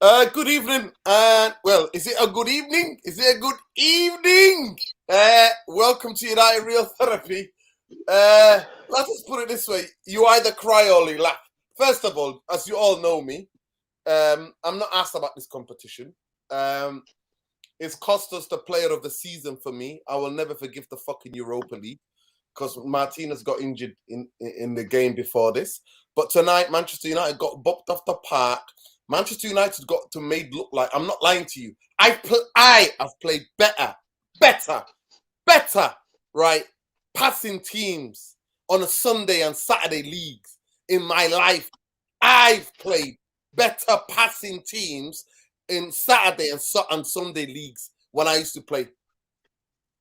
Good evening, and well, is it a good evening? Is it a good evening? Welcome to United Real Therapy. Let's put it this way: you either cry or you laugh. First of all, as you all know me, I'm not asked about this competition. It's cost us the Player of the Season for me. I will never forgive the fucking Europa League because Martinez got injured in the game before this. But tonight, Manchester United got bopped off the park. Manchester United got to made look like, I'm not lying to you, I have played better, right? Passing teams on a Sunday and Saturday leagues in my life. I've played better passing teams in Saturday and Sunday leagues when I used to play.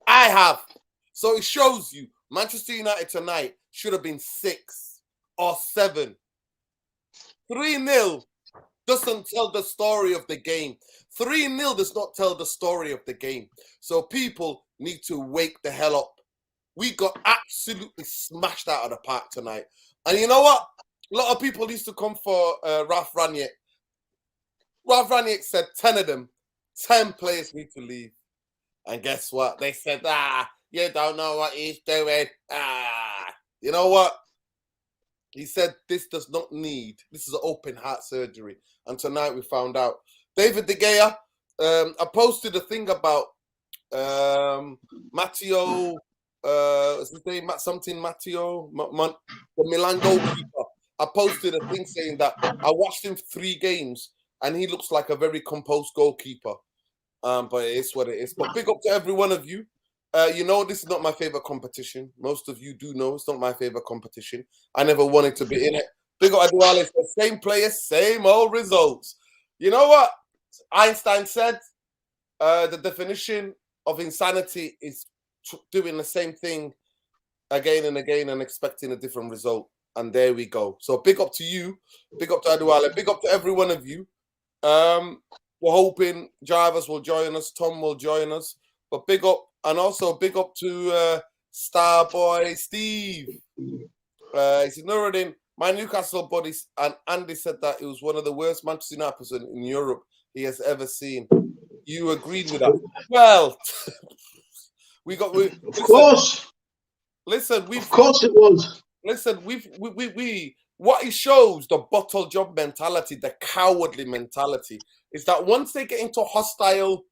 I have. So it shows you Manchester United tonight should have been 6 or 7. 3-0 doesn't tell the story of the game. 3-0 does not tell the story of the game. So people need to wake the hell up. We got absolutely smashed out of the park tonight. And you know what? A lot of people used to come for Ralph Ranić. Ralph Ranić said 10 of them, 10 players need to leave. And guess what? They said, you don't know what he's doing. You know what? He said this does not need, this is an open heart surgery. And tonight we found out. David De Gea, I posted a thing about Matteo, what's his name? Matteo, the Milan goalkeeper. I posted a thing saying that I watched him 3 games and he looks like a very composed goalkeeper. But it is what it is. But big up to every one of you. You know, this is not my favorite competition. Most of you do know it's not my favorite competition. I never wanted to be in it. Big up Aduale, same players, same old results. You know what? Einstein said the definition of insanity is doing the same thing again and again and expecting a different result. And there we go. So big up to you. Big up to Aduale. Big up to every one of you. We're hoping Jarvis will join us. Tom will join us. But big up. And also big up to Starboy Steve. He said, Nuruddin, my Newcastle buddies, and Andy said that it was one of the worst Manchester United in Europe he has ever seen. You agreed with that? Well, of course. Listen, of course it was. Listen, what it shows, the bottle job mentality, the cowardly mentality, is that once they get into hostile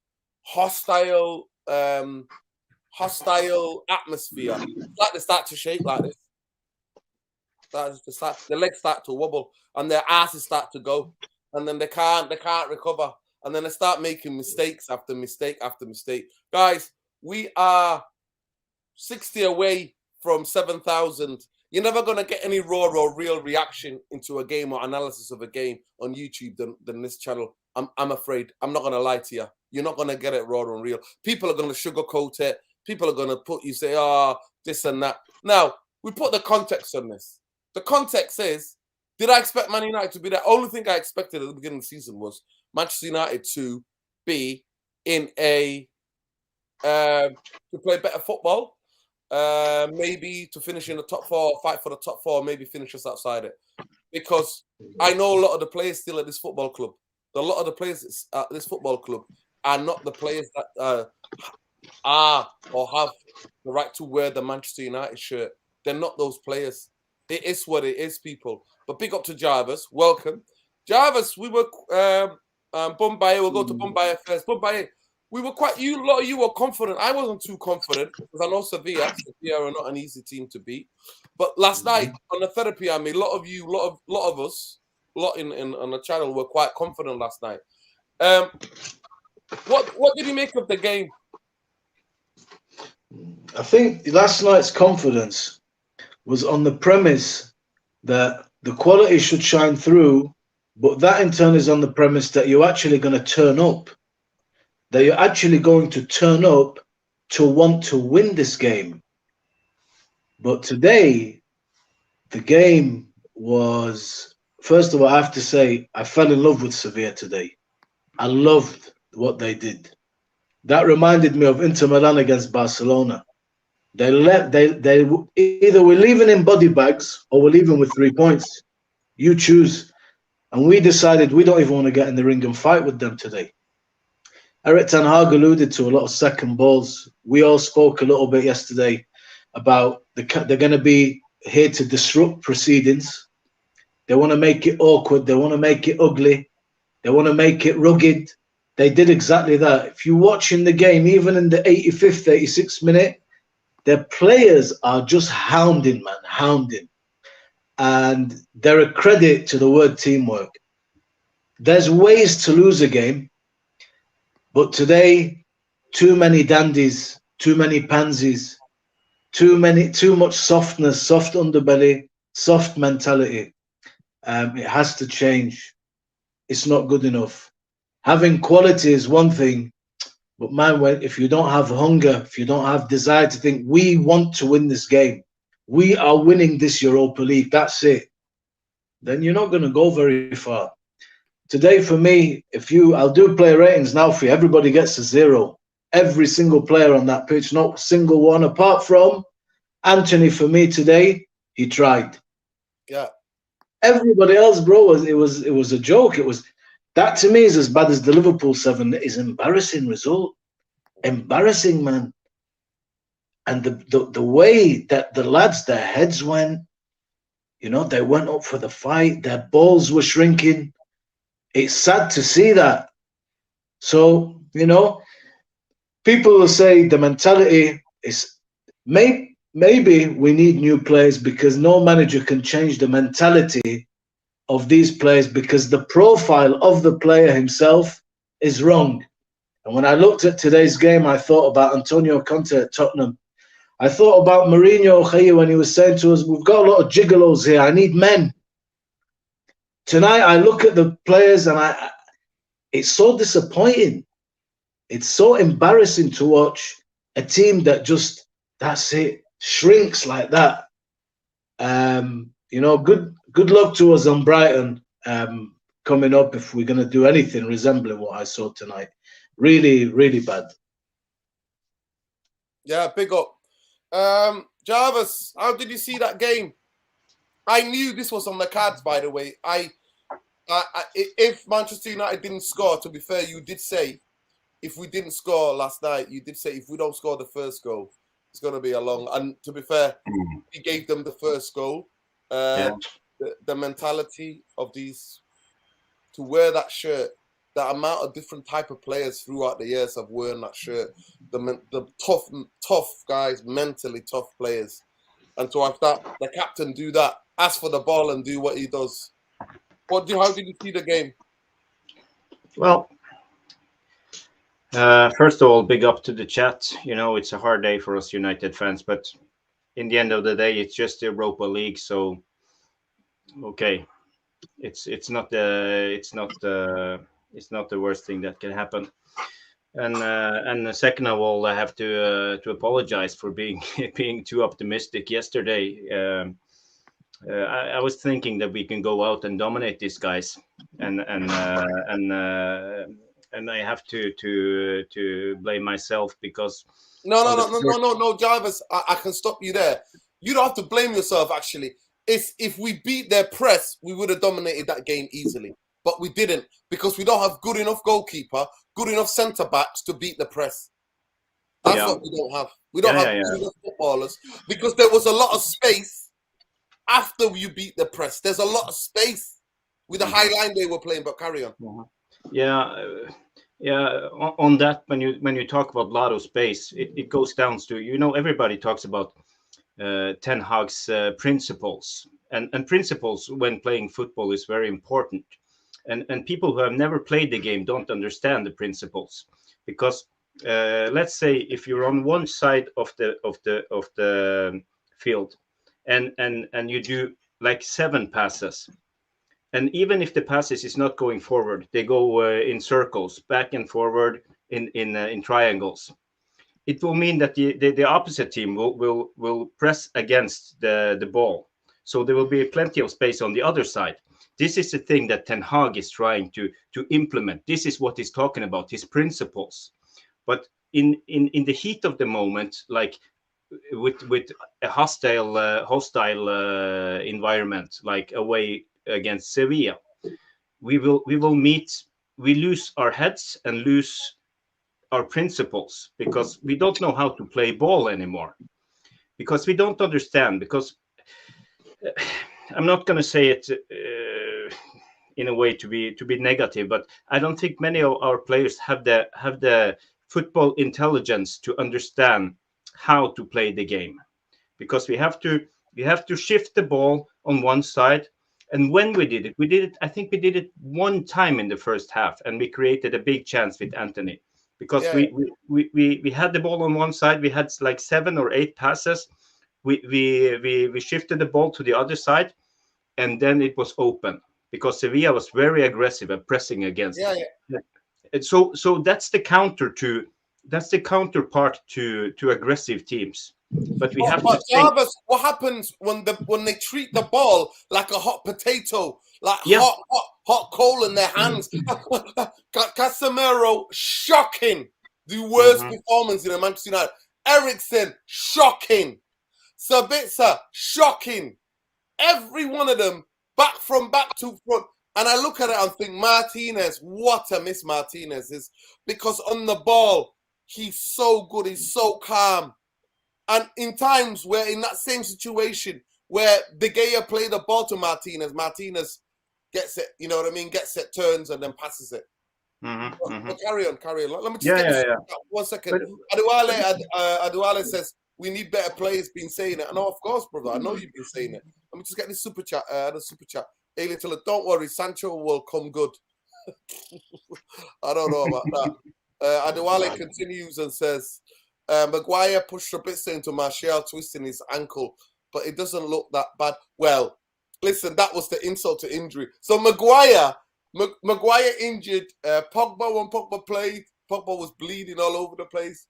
atmosphere, it's like they start to shake like this. The legs start to wobble and their asses start to go, and then they can't recover, and then they start making mistakes after mistake after mistake. Guys, we are 60 away from 7,000. You're never gonna get any raw or real reaction into a game or analysis of a game on YouTube than this channel. I'm afraid. I'm not gonna lie to you. You're not gonna get it raw and real. People are gonna sugarcoat it. People are gonna put you say, this and that. Now we put the context on this. The context is, did I expect Man United to be there? Only thing I expected at the beginning of the season was Manchester United to be in to play better football, maybe to finish in the top 4, fight for the top 4, maybe finish us outside it. Because I know a lot of the players still at this football club. A lot of the players at this football club are not the players that are or have the right to wear the Manchester United shirt. They're not those players. It is what it is, people. But big up to Jarvis. Welcome. Jarvis, we were Bombay. We'll go to Bombay first. Bombay, we were a lot of you were confident. I wasn't too confident because I know Sevilla are not an easy team to beat. But last night on the therapy, a lot of you, lot of us, on the channel were quite confident last night. What did you make of the game? I think last night's confidence was on the premise that the quality should shine through, but that in turn is on the premise that you're actually going to turn up, that you're actually going to turn up to want to win this game. But today, the game was, first of all, I have to say, I fell in love with Sevilla today. I loved what they did. That reminded me of Inter Milan against Barcelona. They either we're leaving in body bags or we're leaving with 3 points. You choose. And we decided we don't even want to get in the ring and fight with them today. Eric Ten Hag alluded to a lot of second balls. We all spoke a little bit yesterday about they're going to be here to disrupt proceedings. They want to make it awkward. They want to make it ugly. They want to make it rugged. They did exactly that. If you're watching the game, even in the 85th, 86th minute, their players are just hounding, man, hounding. And they're a credit to the word teamwork. There's ways to lose a game, but today, too many dandies, too many pansies, too much softness, soft underbelly, soft mentality. It has to change. It's not good enough. Having quality is one thing, but man, if you don't have hunger, if you don't have desire to think, we want to win this game, we are winning this Europa League, that's it, then you're not going to go very far. Today, for me, I'll do player ratings now for you. Everybody gets a 0. Every single player on that pitch, not a single one, apart from Anthony. For me today, he tried. Yeah. Everybody else, bro, it was a joke. That to me is as bad as the Liverpool 7. It is embarrassing result. Embarrassing, man. And the way that the lads, their heads went, they went up for the fight. Their balls were shrinking. It's sad to see that. So, people will say the mentality is maybe we need new players, because no manager can change the mentality of these players, because the profile of the player himself is wrong. And when I looked at today's game, I thought about Antonio Conte at Tottenham. I thought about Mourinho when he was saying to us, we've got a lot of gigolos here. I need men. Tonight, I look at the players and it's so disappointing. It's so embarrassing to watch a team that just, that's it, shrinks like that. Good luck to us on Brighton coming up if we're going to do anything resembling what I saw tonight. Really, really bad. Yeah, big up. Jarvis, how did you see that game? I knew this was on the cards, by the way. If Manchester United didn't score, to be fair, you did say, if we didn't score last night, you did say if we don't score the first goal, it's going to be a long. And to be fair, he gave them the first goal. The mentality of these, to wear that shirt, the amount of different type of players throughout the years have worn that shirt, the tough guys, mentally tough players, and to have the captain do that, ask for the ball and do what he does. How did you see the game? Well, first of all, big up to the chat. It's a hard day for us United fans, but in the end of the day, it's just the Europa League. So, okay, it's not the worst thing that can happen. And second of all, I have to apologize for being too optimistic yesterday. I was thinking that we can go out and dominate these guys, and I have to blame myself because no, Jarvis, I can stop you there. You don't have to blame yourself. Actually, if we beat their press, we would have dominated that game easily, but we didn't, because we don't have good enough goalkeeper, good enough centre backs to beat the press. That's what we don't have. We don't have good enough footballers, because there was a lot of space after you beat the press. There's a lot of space with the high line they were playing, but carry on. On that, when you talk about a lot of space, it goes down to, everybody talks about Ten Hag's principles, and principles when playing football is very important, and people who have never played the game don't understand the principles, because let's say if you're on one side of the field and you do like 7 passes, and even if the passes is not going forward, they go in circles, back and forward in triangles. It will mean that the opposite team will press against the ball, so there will be plenty of space on the other side. This is the thing that Ten Hag is trying to implement. This is what he's talking about, his principles. But in the heat of the moment, like with a hostile environment, like away against Sevilla, we will meet. We lose our heads and lose our principles because we don't know how to play ball anymore, because we don't understand. Because I'm not going to say it in a way to be negative, but I don't think many of our players have the football intelligence to understand how to play the game, because we have to shift the ball on one side. And when we did it, I think we did it one time in the first half, and we created a big chance with Anthony, because Yeah, we had the ball on one side. We had like 7 or 8 passes. We shifted the ball to the other side, and then it was open because Sevilla was very aggressive and pressing against. yeah. And so that's the counterpart to aggressive teams. But we have to But think. Jarvis, what happens when they treat the ball like a hot potato, like Yeah. hot coal in their hands? Casemiro, shocking, the worst performance in a Manchester United. Eriksen, shocking. Sabitzer, shocking. Every one of them, back to front. And I look at it and think, Martinez, what a miss Martinez is. Because on the ball, he's so good, he's so calm. And in times where in that same situation where De Gea played the ball to Martinez, Martinez gets it, you know what I mean? Gets it, turns, and then passes it. But carry on. Let me just get this 1 second. Aduale says, we need better players, been saying it. I know, of course, brother. I know you've been saying it. Let me just get this super chat. Hey, little, don't worry, Sancho will come good. I don't know about that. Aduale continues and says, Maguire pushed a bit into Martial, twisting his ankle, but it doesn't look that bad. Well, listen, that was the insult to injury. So Maguire injured. Pogba, when Pogba played, Pogba was bleeding all over the place.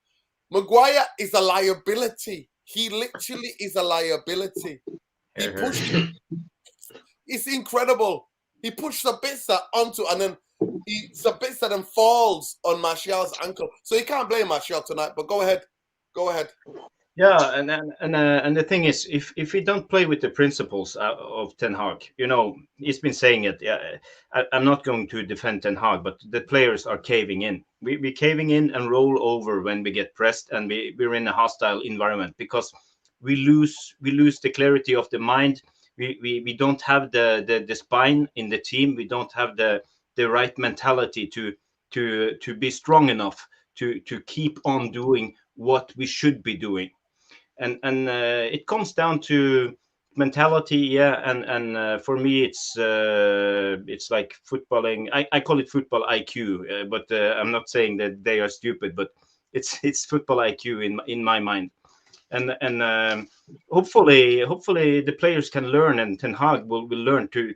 Maguire is a liability. He literally is a liability. He pushed him. It's incredible. He pushed Sabitzer onto, and then Sabitzer then falls on Martial's ankle. So you can't blame Martial tonight, but go ahead. Yeah, and the thing is, if we don't play with the principles of Ten Hag, he's been saying it. Yeah, I'm not going to defend Ten Hag, but the players are caving in. We're caving in and roll over when we get pressed, and we're in a hostile environment because we lose the clarity of the mind. We don't have the spine in the team. We don't have the right mentality to be strong enough to keep on doing what we should be doing. And it comes down to mentality, and for me it's like footballing. I call it football IQ, but I'm not saying that they are stupid, but it's football IQ in my mind. And hopefully the players can learn, and Ten Hag will learn to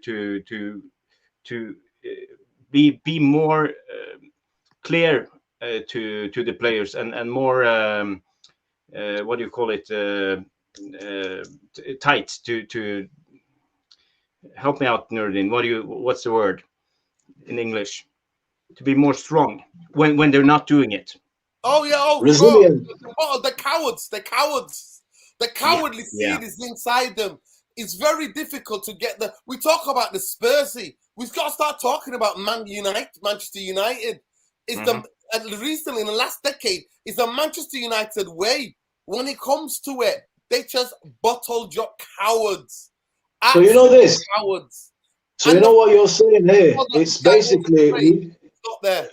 be more clear to the players and more what do you call it, tight to help me out, Nurdin. What's the word in English? To be more strong when they're not doing it. Oh yeah, resilient. The cowardly seed is inside them. It's very difficult to get the. We talk about the Spursy. We've got to start talking about Manchester United. It's recently in the last decade, it's the Manchester United way. When it comes to it, they just bottle drop cowards. So you know this. Cowards. So you know what you're saying here. It's basically it's not there.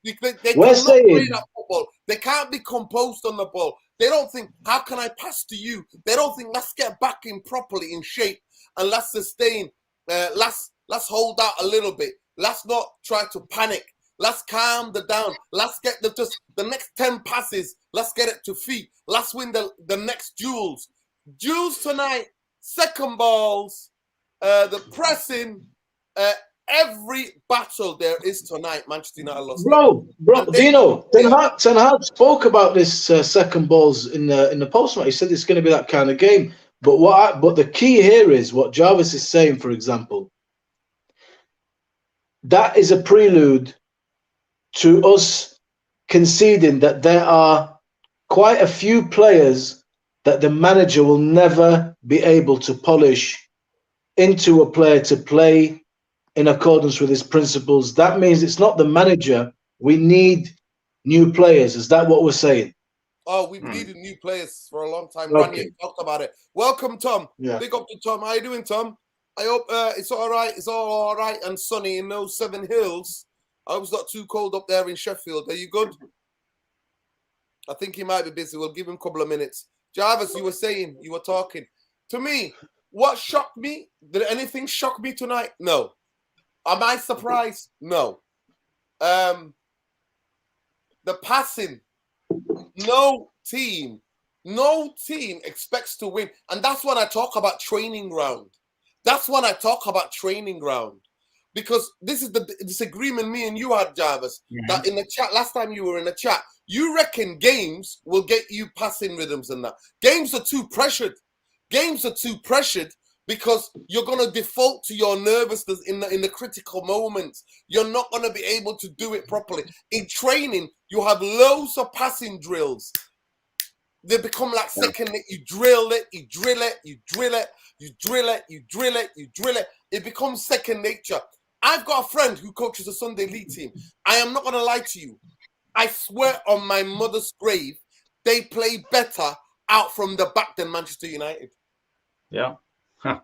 They we're saying that football. They can't be composed on the ball. They don't think, how can I pass to you? They don't think, let's get back in properly in shape and let's sustain. Let's hold out a little bit. Let's not try to panic. Let's calm down. Let's get the next 10 passes. Let's get it to feet. Let's win the next duels. Duels tonight, second balls, the pressing, every battle there is tonight. Manchester United lost. Bro, Dino, Ten Hag spoke about this second balls in the post-match. He said it's going to be that kind of game. But the key here is what Jarvis is saying, for example. That is a prelude to us conceding that there are quite a few players that the manager will never be able to polish into a player to play in accordance with his principles. That means it's not the manager. We need new players. Is that what we're saying? Oh, we've needed new players for a long time. Okay. Rania talked about it. Welcome, Tom. Yeah. Big up to Tom. How you doing, Tom? I hope it's all right. It's all right and sunny in those 7 Hills. I hope it's not too cold up there in Sheffield. Are you good? I think he might be busy. We'll give him a couple of minutes. Jarvis, you were talking. To me, what shocked me? Did anything shock me tonight? No. Am I surprised? No. The passing. No team expects to win. And that's when I talk about training ground. Because this is the disagreement me and you had, Jarvis, that in the chat, last time you were in the chat, you reckon games will get you passing rhythms and that. Games are too pressured because you're going to default to your nervousness in the critical moments. You're not going to be able to do it properly. In training, you have loads of passing drills. They become like second. You drill it, you drill it, you drill it, you drill it, you drill it, you drill it. It becomes second nature. I've got a friend who coaches a Sunday league team. I am not going to lie to you. I swear on my mother's grave, they play better out from the back than Manchester United. Yeah. Huh.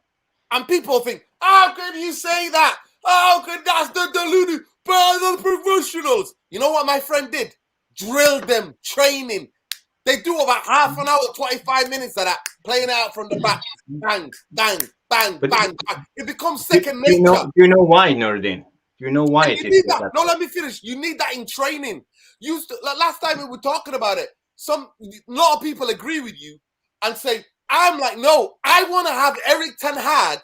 And people think, how can you say that? How could that's the deluded by the professionals? You know what my friend did? Drilled them, training. They do about half an hour, 25 minutes of that, playing out from the back. Bang, bang, bang, bang, bang. It becomes second nature. Do you know why, Nordin? Do you know why it is that? No, let me finish. You need that in training. Last time we were talking about it, a lot of people agree with you and say, I'm like, no, I want to have Eric Ten Hag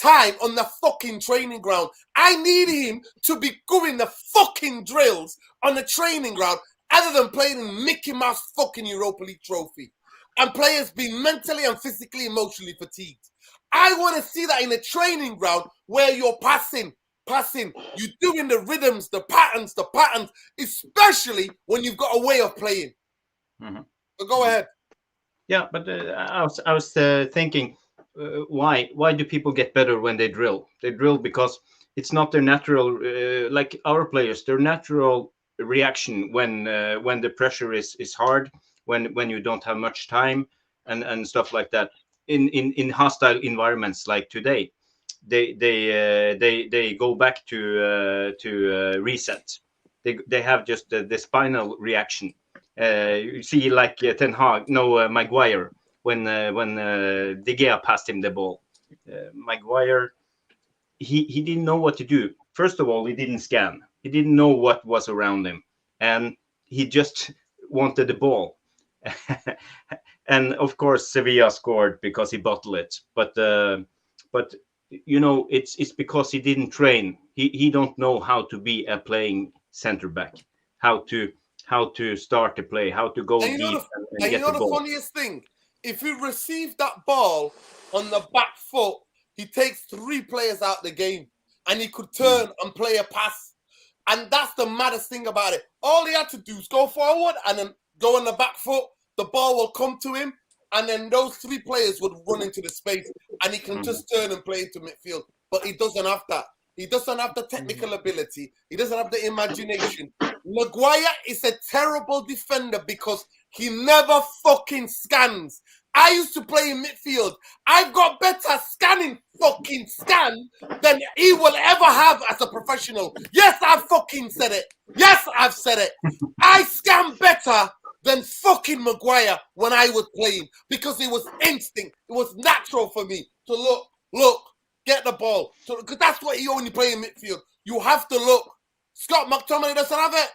time on the fucking training ground. I need him to be doing the fucking drills on the training ground other than playing in Mickey Mouse fucking Europa League trophy and players being mentally and physically, emotionally fatigued. I want to see that in a training ground where you're passing, you're doing the rhythms, the patterns, especially when you've got a way of playing. So go ahead. Yeah, but I was thinking, why do people get better when they drill? They drill because it's not their natural, like our players, their natural reaction when the pressure is hard, when you don't have much time and stuff like that. In hostile environments like today, they go back to reset. They have just the spinal reaction. You see, like Ten Hag, Maguire, when De Gea passed him the ball, Maguire, he didn't know what to do. First of all, he didn't scan. He didn't know what was around him, and he just wanted the ball. And of course, Sevilla scored because he bottled it. But you know, it's because he didn't train. He don't know how to be a playing center back, how to start a play, how to go deep and get the ball. The funniest thing, if he received that ball on the back foot, he takes 3 players out the game, and he could turn and play a pass. And that's the maddest thing about it. All he had to do is go forward and then go on the back foot. The ball will come to him, and then those 3 players would run into the space, and he can just turn and play into midfield. But he doesn't have that. He doesn't have the technical ability. He doesn't have the imagination. Maguire is a terrible defender because he never fucking scans. I used to play in midfield. I've got better scan than he will ever have as a professional. Yes, I fucking said it. Yes, I've said it. I scan better than fucking Maguire when I was playing because it was instinct. It was natural for me to look, get the ball. Because that's what you only play in midfield. You have to look. Scott McTominay doesn't have it.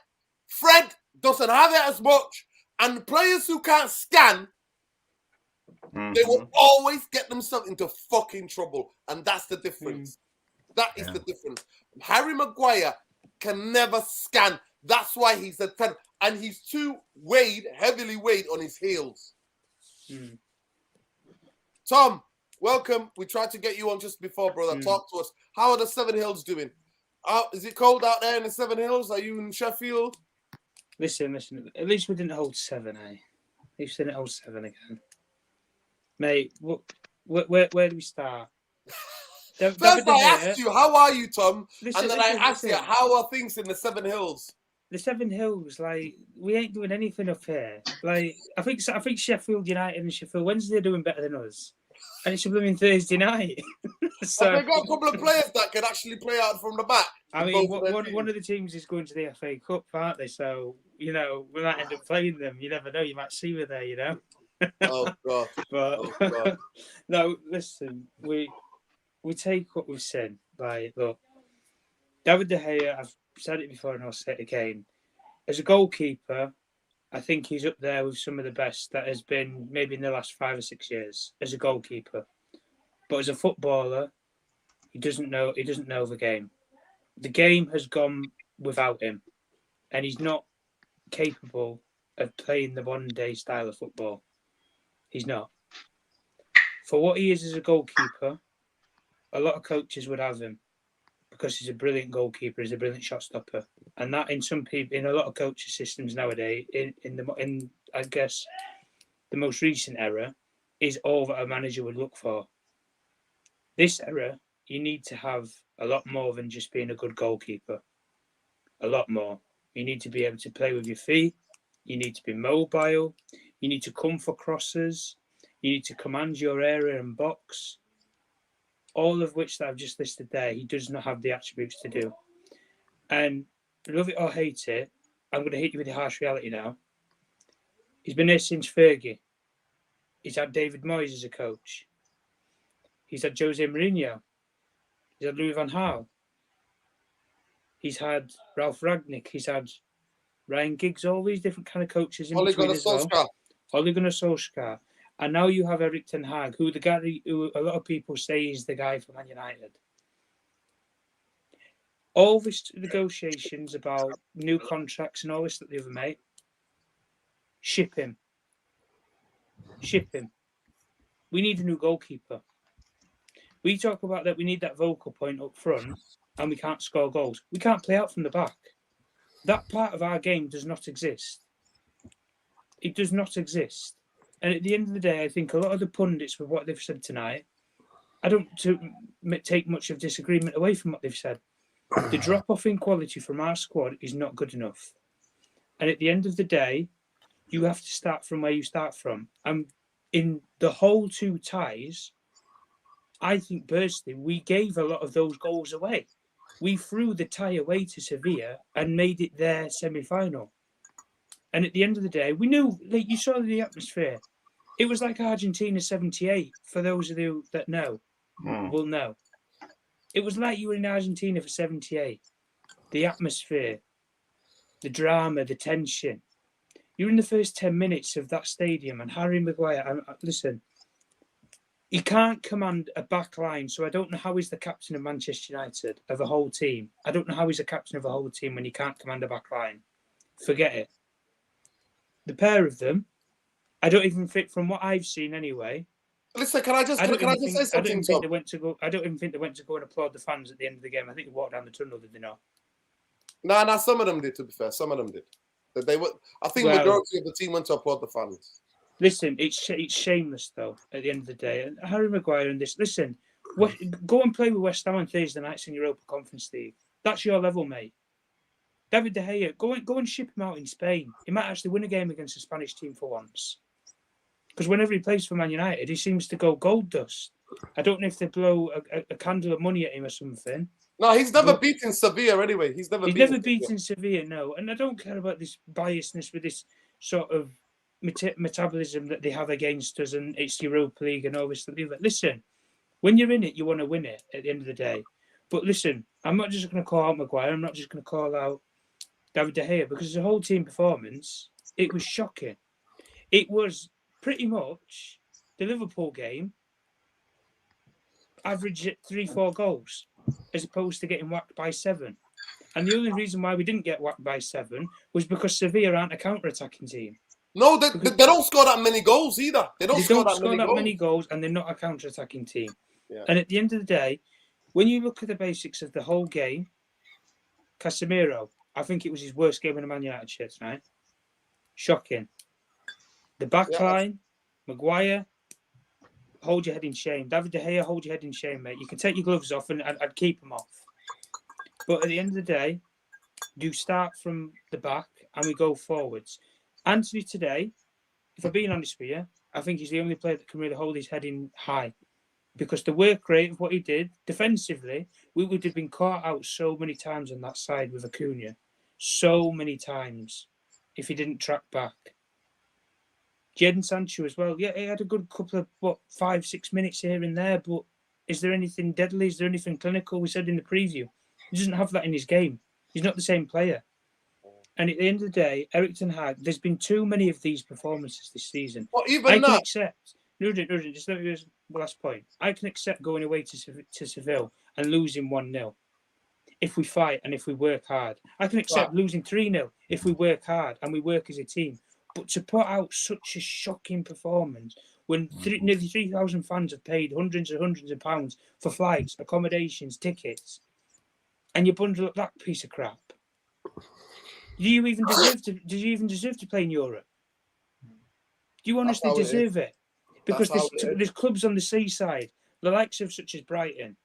Fred doesn't have it as much. And the players who can't scan, they will always get themselves into fucking trouble. And that's the difference. That is the difference. Harry Maguire can never scan. That's why he's a 10. And he's too heavily weighed on his heels. Tom, welcome. We tried to get you on just before, brother. Talk to us. How are the 7 Hills doing? Is it cold out there in the 7 Hills? Are you in Sheffield? Listen. At least we didn't hold 7, eh? At least we didn't hold 7 again. Mate, where do we start? First, David De I Gea- asked you, how are you, Tom? Listen, And then listen, I asked you, listen. how are things in the Seven Hills? The Seven Hills, like we ain't doing anything up here. Like I think Sheffield United and Sheffield Wednesday are doing better than us, and it's a blooming Thursday night. Have they got a couple of players that can actually play out from the back? I mean, one of the teams is going to the FA Cup, aren't they? So we might end up playing them. You never know. You might see me there. Oh God! But Oh God! no, listen, we take what we've seen. Like, look, David De Gea. I've said it before, and I'll say it again. As a goalkeeper, I think he's up there with some of the best that has been maybe in the last 5 or 6 years as a goalkeeper. But as a footballer, he doesn't know the game. The game has gone without him, and he's not capable of playing the modern day style of football. He's not. For what he is as a goalkeeper, a lot of coaches would have him because he's a brilliant goalkeeper, he's a brilliant shot stopper, and that in a lot of coaches' systems nowadays, in I guess the most recent era, is all that a manager would look for. This era, you need to have a lot more than just being a good goalkeeper. A lot more. You need to be able to play with your feet. You need to be mobile. You need to come for crosses. You need to command your area and box. All of which that I've just listed there, he does not have the attributes to do. And love it or hate it, I'm going to hit you with the harsh reality now. He's been there since Fergie. He's had David Moyes as a coach. He's had Jose Mourinho. He's had Louis van Gaal. He's had Ralph Ragnick. He's had Ryan Giggs. All these different kind of coaches in Ole between Gunnar as well. Solskjaer. Ole Gunnar Solskjaer. And now you have Erik ten Hag, who a lot of people say is the guy for Man United. All this negotiations about new contracts and all this that the other mate. Ship him. We need a new goalkeeper. We talk about that we need that vocal point up front and we can't score goals. We can't play out from the back. That part of our game does not exist. It does not exist. And at the end of the day, I think a lot of the pundits with what they've said tonight, I don't take much of disagreement away from what they've said. The drop-off in quality from our squad is not good enough. And at the end of the day, you have to start from where you start from. And in the whole 2 ties, I think personally, we gave a lot of those goals away. We threw the tie away to Sevilla and made it their semi-final. And at the end of the day, we knew, like you saw the atmosphere. It was like Argentina 78, for those of you that know, will know. It was like you were in Argentina for 78. The atmosphere, the drama, the tension. You're in the first 10 minutes of that stadium, and Harry Maguire, listen, he can't command a back line, so I don't know how he's the captain of Manchester United, of a whole team. I don't know how he's a captain of a whole team when he can't command a back line. Forget it. The pair of them, I don't even think, from what I've seen anyway. Listen, can I just say something, I don't even think Tom? they went to go. I don't even think they went to go and applaud the fans at the end of the game. I think they walked down the tunnel, did they not? Nah, some of them did, to be fair. Some of them did. They were. I think majority of the team went to applaud the fans. Listen, it's shameless, though, at the end of the day. And Harry Maguire and this, listen, go and play with West Ham on Thursday nights in Europa Conference League. That's your level, mate. David De Gea, go and ship him out in Spain. He might actually win a game against a Spanish team for once. Because whenever he plays for Man United, he seems to go gold dust. I don't know if they blow a candle of money at him or something. No, he's never beaten Sevilla anyway. He's never beaten Sevilla, no. And I don't care about this biasness with this sort of metabolism that they have against us, and it's Europa League and all this. Listen, when you're in it, you want to win it at the end of the day. But listen, I'm not just going to call out Maguire. I'm not just going to call out David De Gea, because the whole team performance, it was shocking. It was pretty much the Liverpool game, average at 3-4 goals, as opposed to getting whacked by 7. And the only reason why we didn't get whacked by 7 was because Sevilla aren't a counter-attacking team. No, they don't score that many goals either. They don't score that many goals, and they're not a counter-attacking team. Yeah. And at the end of the day, when you look at the basics of the whole game, Casemiro, I think it was his worst game in a Man United shirt tonight. Shocking. The back line, Maguire, hold your head in shame. David De Gea, hold your head in shame, mate. You can take your gloves off and I'd keep them off. But at the end of the day, you start from the back and we go forwards. Anthony today, if I'm being honest with you, I think he's the only player that can really hold his head in high. Because the work rate of what he did defensively, we would have been caught out so many times on that side with Acuna. So many times if he didn't track back. Jadon Sancho as well. Yeah, he had a good couple of, 5-6 minutes here and there, but is there anything deadly? Is there anything clinical? We said in the preview. He doesn't have that in his game. He's not the same player. And at the end of the day, Erik ten Hag, there's been too many of these performances this season. Well, even I that. can accept. Nurdin, just let me go the last point. I can accept going away to Seville and losing 1-0 if we fight and if we work hard. I can accept losing 3-0 if we work hard and we work as a team. But to put out such a shocking performance when nearly 3,000 fans have paid hundreds and hundreds of pounds for flights, accommodations, tickets, and you bundle up that piece of crap, do you even deserve to play in Europe? Do you honestly deserve it? Because there's clubs on the seaside, the likes of such as Brighton,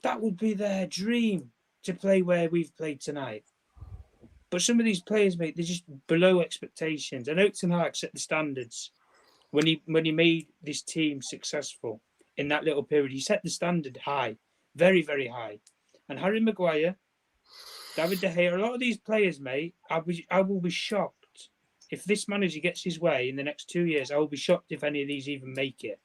that would be their dream to play where we've played tonight. But some of these players, mate, they're just below expectations. And Erik ten Hag set the standards when he made this team successful in that little period. He set the standard high, very, very high. And Harry Maguire, David De Gea, a lot of these players, mate, I will be shocked. If this manager gets his way in the next 2 years, I will be shocked if any of these even make it.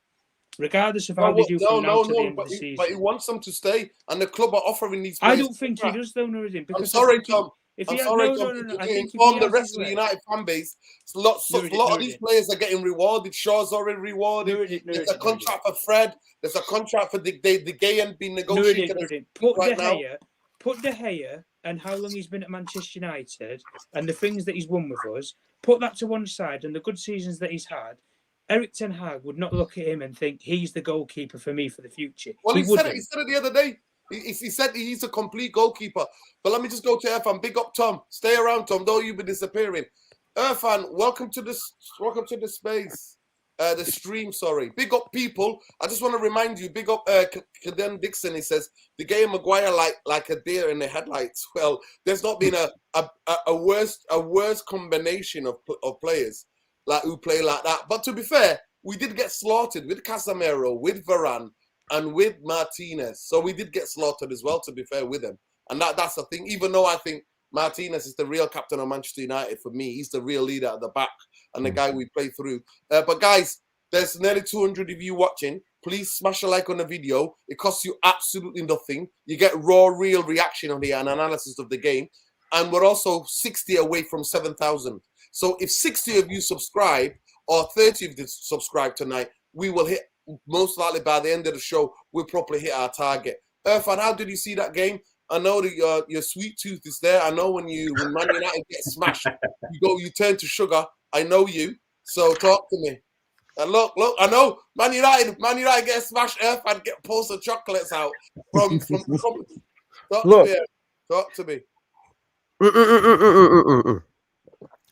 Regardless of how they do from now to the end of the season. But he wants them to stay, and the club are offering these players. I don't think he does, though, Nurdin. I'm sorry, Tom. I'm sorry, Tom. To inform the rest of the United fan base, a lot of these players are getting rewarded. Shaw's already rewarded. There's a contract for Fred. There's a contract for De Gea being negotiated right now. Put De Gea and how long he's been at Manchester United and the things that he's won with us, put that to one side and the good seasons that he's had, Erik ten Hag would not look at him and think he's the goalkeeper for me for the future. Well, he said it the other day. He said he's a complete goalkeeper. But let me just go to Irfan. Big up, Tom. Stay around, Tom. Don't you be disappearing. Irfan, welcome to the space. The stream, sorry. Big up, people. I just want to remind you, big up Caden Dixon. He says, the game Maguire like a deer in the headlights. Well, there's not been a worse combination of players who play like that. But to be fair, we did get slaughtered with Casemiro, with Varane, and with Martinez. So we did get slaughtered as well, to be fair with him. And that's the thing. Even though I think Martinez is the real captain of Manchester United for me, he's the real leader at the back and the guy we play through. But guys, there's nearly 200 of you watching. Please smash a like on the video. It costs you absolutely nothing. You get raw, real reaction on the analysis of the game. And we're also 60 away from 7,000. So if 60 of you subscribe or 30 of you subscribe tonight, we will hit, most likely by the end of the show, we'll probably hit our target. Irfan, how did you see that game? I know that your sweet tooth is there. I know when Man United get smashed, you turn to sugar. I know you. So talk to me. And look, I know Man United get smashed. Irfan get post of chocolates out from talk to me.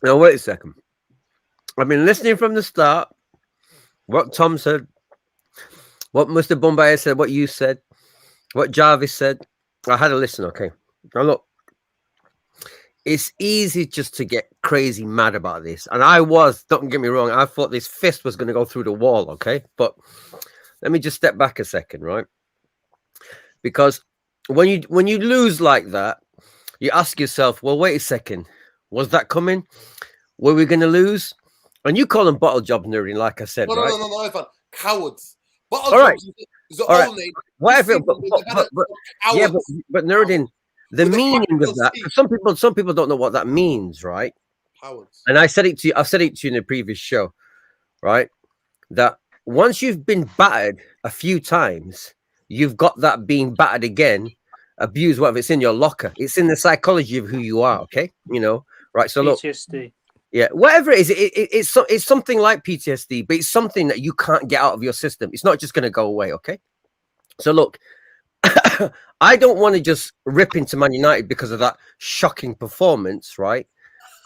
Now wait a second. I've been listening from the start. What Tom said, what Mr. Bombay said, what you said, what Jarvis said. I had a listen, okay. Now look, it's easy just to get crazy mad about this. And don't get me wrong, I thought this fist was going to go through the wall, okay? But let me just step back a second, right? Because when you lose like that, you ask yourself, well, wait a second. Was that coming? Were we going to lose? And you call them bottle job nerding, like I said, right? No, Evan. Cowards. Bottle all right. is the old name. Whatever. But nerding, the meaning of that, some people don't know what that means, right? Cowards. And I've said it to you in the previous show, right? That once you've been battered a few times, you've got that being battered again, abused, whatever. It's in your locker. It's in the psychology of who you are, okay? You know, right? So look. PTSD. Yeah, whatever it is, it's something like PTSD, but it's something that you can't get out of your system. It's not just going to go away, okay? So look, I don't want to just rip into Man United because of that shocking performance, right?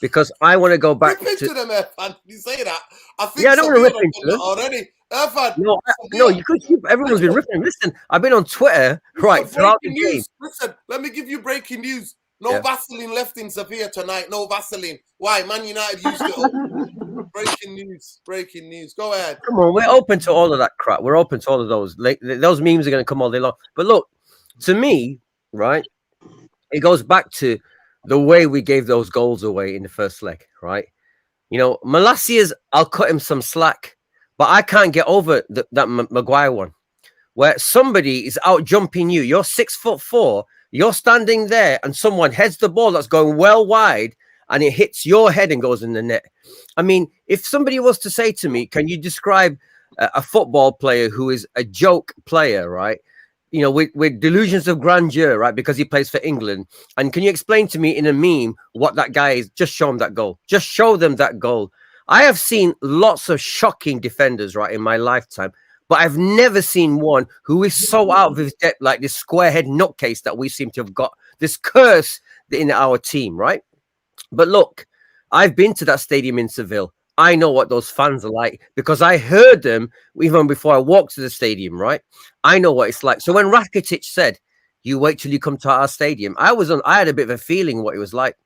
Because I want to go back rip into them, man. You say that. I think I don't want to rip into them already. Irfan, No, Sevilla, no, you could keep. Everyone's been ripping. Listen, I've been on Twitter right throughout the breaking game. news. Listen, let me give you breaking news. No Yeah. Vaseline left in Sevilla tonight. No Vaseline. Why? Man United used it all. Breaking news. Breaking news. Go ahead. Come on, we're open to all of that crap. We're open to all of those. Like, those memes are going to come all day long. But look, to me, right, it goes back to the way we gave those goals away in the first leg, right? You know, Malacia's, I'll cut him some slack, but I can't get over that Maguire one, where somebody is out jumping you. You're 6'4", you're standing there, and someone heads the ball that's going well wide, and it hits your head and goes in the net. I mean, if somebody was to say to me, can you describe a football player who is a joke player, right? You know, with delusions of grandeur, right? Because he plays for England. And can you explain to me in a meme what that guy is? Just show him that goal. Just show them that goal. I have seen lots of shocking defenders, right, in my lifetime, but I've never seen one who is so out of his depth, like this squarehead nutcase that we seem to have got, this curse in our team, right? But look, I've been to that stadium in Seville. I know what those fans are like because I heard them even before I walked to the stadium, right? I know what it's like. So when Rakitic said, you wait till you come to our stadium, I had a bit of a feeling what it was like.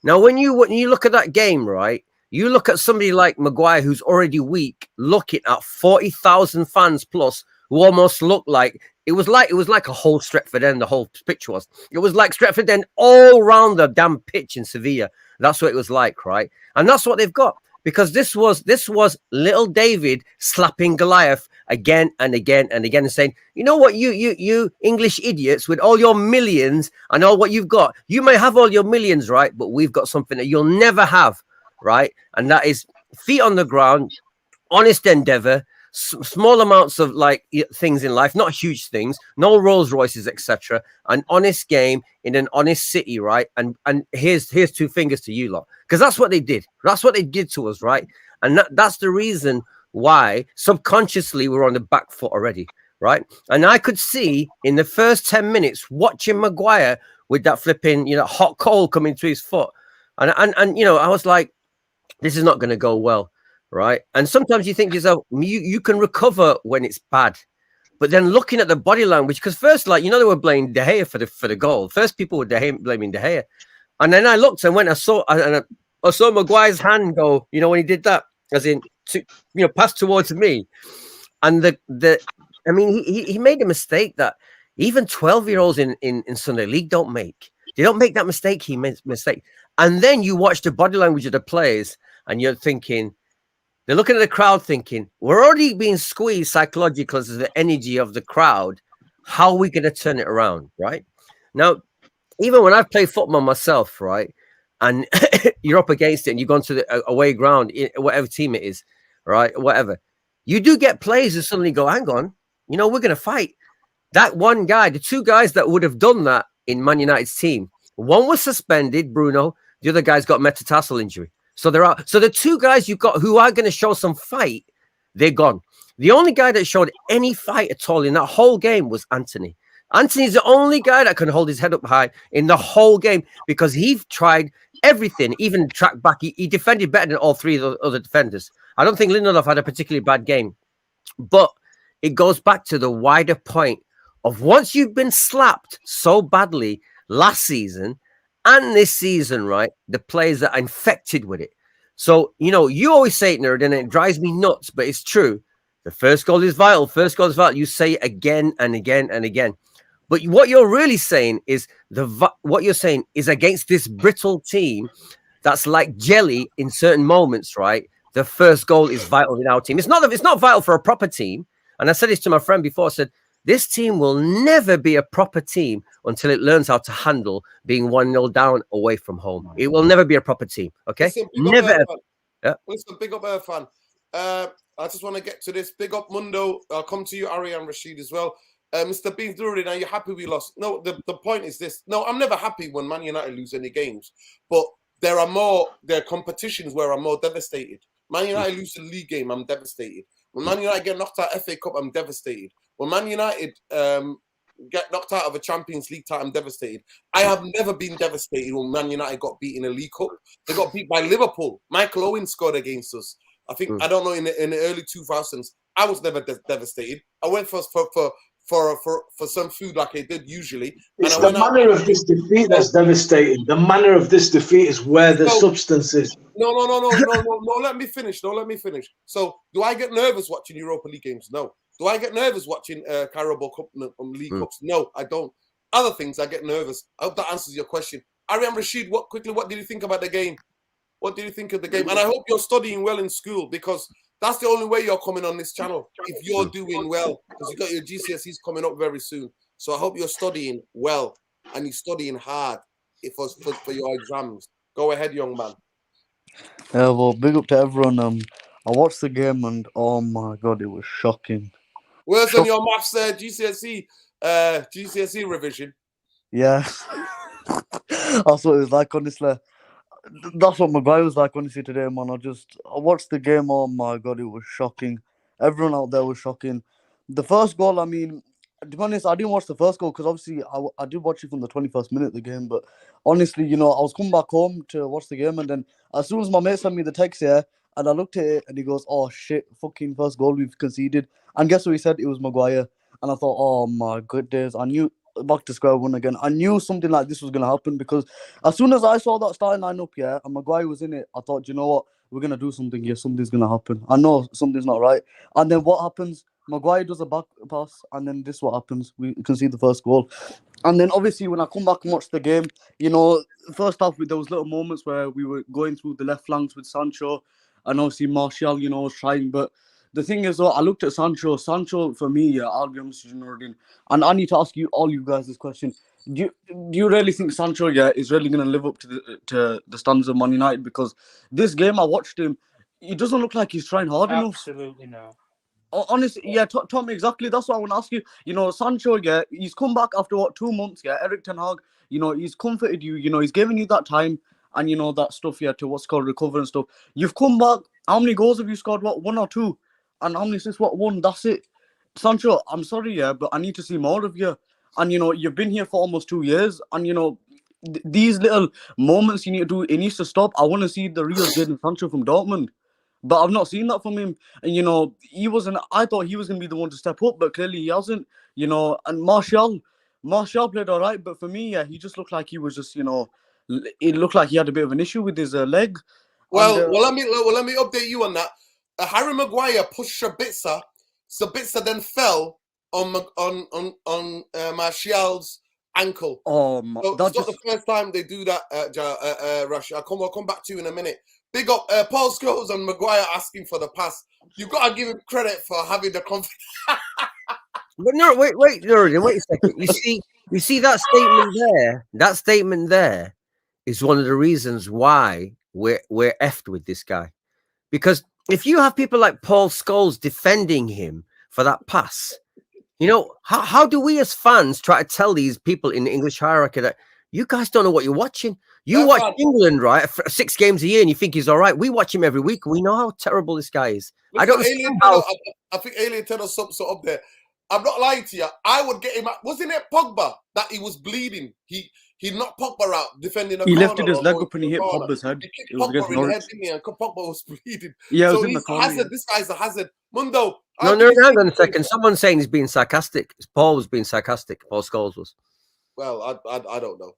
Now, when you look at that game, right, you look at somebody like Maguire, who's already weak, looking at 40,000 fans plus, who almost looked like it was like a whole Stretford End. The whole pitch was. It was like Stretford End all round the damn pitch in Sevilla. That's what it was like, right? And that's what they've got. Because this was little David slapping Goliath again and again and again and saying, you know what, you English idiots with all your millions and all what you've got, you may have all your millions, right? But we've got something that you'll never have, right? And that is feet on the ground, honest endeavor, small amounts of like things in life, not huge things, no Rolls Royces, etc. An honest game in an honest city, right? And here's two fingers to you lot, because that's what they did. That's what they did to us, right? And that's the reason why subconsciously we're on the back foot already, right? And I could see in the first 10 minutes watching Maguire with that flipping, hot coal coming to his foot, and I was like, this is not going to go well. Right. And sometimes you think to yourself, you can recover when it's bad. But then looking at the body language, because first, like, they were blaming De Gea for the goal. First, people were blaming De Gea. And then I looked and I saw Maguire's hand go, when he did that, as in, pass towards me. And he made a mistake that even 12-year-olds in Sunday League don't make. They don't make that mistake. He made a mistake. And then you watch the body language of the players and you're thinking, they're looking at the crowd thinking, we're already being squeezed psychologically because of the energy of the crowd. How are we going to turn it around, right? Now, even when I've played football myself, right, and you're up against it and you've gone to the away ground, whatever team it is, right, whatever, you do get players who suddenly go, hang on, we're going to fight. That one guy, the two guys that would have done that in Man United's team, one was suspended, Bruno, the other guy's got metatarsal injury. So the two guys you've got who are going to show some fight, they're gone. The only guy that showed any fight at all in that whole game was Anthony. Anthony's the only guy that can hold his head up high in the whole game because he tried everything, even track back. He defended better than all three of the other defenders. I don't think Lindelof had a particularly bad game. But it goes back to the wider point of once you've been slapped so badly last season, and this season, right, the players that are infected with it. So, you always say it, nerd, and it drives me nuts, but it's true. The first goal is vital. First goal is vital. You say it again and again and again. But what you're really saying is against this brittle team that's like jelly in certain moments, right? The first goal is vital in our team. It's not vital for a proper team. And I said this to my friend before. I said, this team will never be a proper team until it learns how to handle being 1-0 down away from home. It will never be a proper team. Okay? Listen, Never. Yeah. Listen, big up Irfan. I just want to get to this. Big up Mundo. I'll come to you, Ari and Rashid as well. Mr. Beef Drury, now you're happy we lost. No, the point is this. No, I'm never happy when Man United lose any games. But there are competitions where I'm more devastated. Man United lose the league game, I'm devastated. When Man United get knocked out FA Cup, I'm devastated. When Man United get knocked out of a Champions League title, I'm devastated. I have never been devastated when Man United got beat in a League Cup. They got beat by Liverpool. Michael Owen scored against us. I think, I don't know, in the early 2000s. I was never devastated. I went for some food like I did usually. It's and I the went out. manner of this defeat that's devastating. The manner of this defeat is where the substance is. No. Let me finish. So, do I get nervous watching Europa League games? No. Do I get nervous watching Carabao Cup League Cups? No, I don't. Other things I get nervous. I hope that answers your question. Ariam Rashid, what did you think about the game? What did you think of the game? And I hope you're studying well in school, because that's the only way you're coming on this channel. If you're doing well, because you got your GCSEs coming up very soon. So I hope you're studying well and you're studying hard for your exams. Go ahead, young man. Yeah, well, big up to everyone. I watched the game and oh my god, it was shocking. Worse than your maths GCSE revision. Yeah, that's what it was like, honestly. That's what Maguire was like, honestly, today, man. I watched the game. Oh my god, it was shocking. Everyone out there was shocking. The first goal, I mean, to be honest, I didn't watch the first goal because obviously I did watch it from the 21st minute of the game. But honestly, I was coming back home to watch the game, and then as soon as my mate sent me the text here, and I looked at it, and he goes, "Oh shit, fucking first goal we've conceded." And guess what he said? It was Maguire. And I thought, oh my good days. I knew back to square one again. I knew something like this was gonna happen because as soon as I saw that starting lineup, yeah, and Maguire was in it, I thought, you know what, we're gonna do something here. Something's gonna happen. I know something's not right. And then what happens? Maguire does a back pass, and then this what happens. We concede the first goal. And then obviously when I come back and watch the game, first half there was little moments where we were going through the left flanks with Sancho, and obviously Martial, was trying. But the thing is, though, I looked at Sancho. Sancho, for me, yeah, I'll be honest with you, Nuruddin, and I need to ask all you guys this question. Do you really think Sancho, is really going to live up to the standards of Man United? Because this game, I watched him. He doesn't look like he's trying hard enough. Absolutely no. Honestly, yeah, Tommy, exactly. That's what I want to ask you. Sancho, he's come back after 2 months, Eric Ten Hag, he's comforted you, he's given you that time and, that stuff, to what's called recover and stuff. You've come back. How many goals have you scored? What, 1 or 2? And how many assists? What, 1? That's it. Sancho, I'm sorry, but I need to see more of you. And, you've been here for almost 2 years. And, these little moments you need to do, it needs to stop. I want to see the real Jadon Sancho from Dortmund. But I've not seen that from him. And, he wasn't, I thought he was going to be the one to step up, but clearly he hasn't, and Martial played all right. But for me, he just looked like he was just, it looked like he had a bit of an issue with his leg. Well, let me update you on that. Harry Maguire pushed Sabitzer. Sabitzer then fell on Martial's ankle. Oh, so it's not the first time they do that, Rush. I'll come back to you in a minute. Big up Paul Scholes and Maguire asking for the pass. You've got to give him credit for having the confidence. But no, wait a second. You see that statement there? That statement there is one of the reasons why we're effed with this guy. Because if you have people like Paul Scholes defending him for that pass, how do we as fans try to tell these people in the English hierarchy that you guys don't know what you're watching? You watch England, right, for 6 games a year, and you think he's all right. We watch him every week. We know how terrible this guy is. Listen, I don't know. I think Alien Ted us up there. I'm not lying to you. I would get him out. Wasn't it Pogba that he was bleeding? He knocked Pogba out defending a corner. He lifted his leg up and he hit Pogba's head. He kicked Pogba in the head, didn't he? And Pogba was bleeding. Yeah, so he's he's a hazard. This guy's a hazard. Mundo. No, hang on a second. Someone's saying he's being sarcastic. Paul was being sarcastic. Paul Scholes was. Well, I don't know.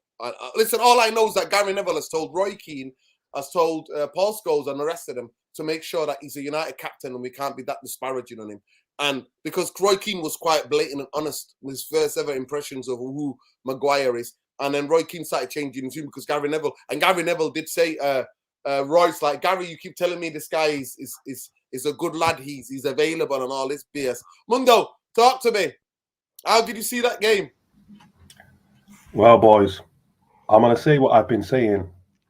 Listen, all I know is that Gary Neville has told Roy Keane, has told Paul Scholes and the rest of them to make sure that he's a United captain and we can't be that disparaging on him. And because Roy Keane was quite blatant and honest with his first ever impressions of who Maguire is, and then Roy Keane started changing his tune because Gary Neville did say, Roy's like, Gary, you keep telling me this guy is a good lad, he's available and all this BS. Mundo, talk to me. How did you see that game? Well, boys, I'm going to say what I've been saying.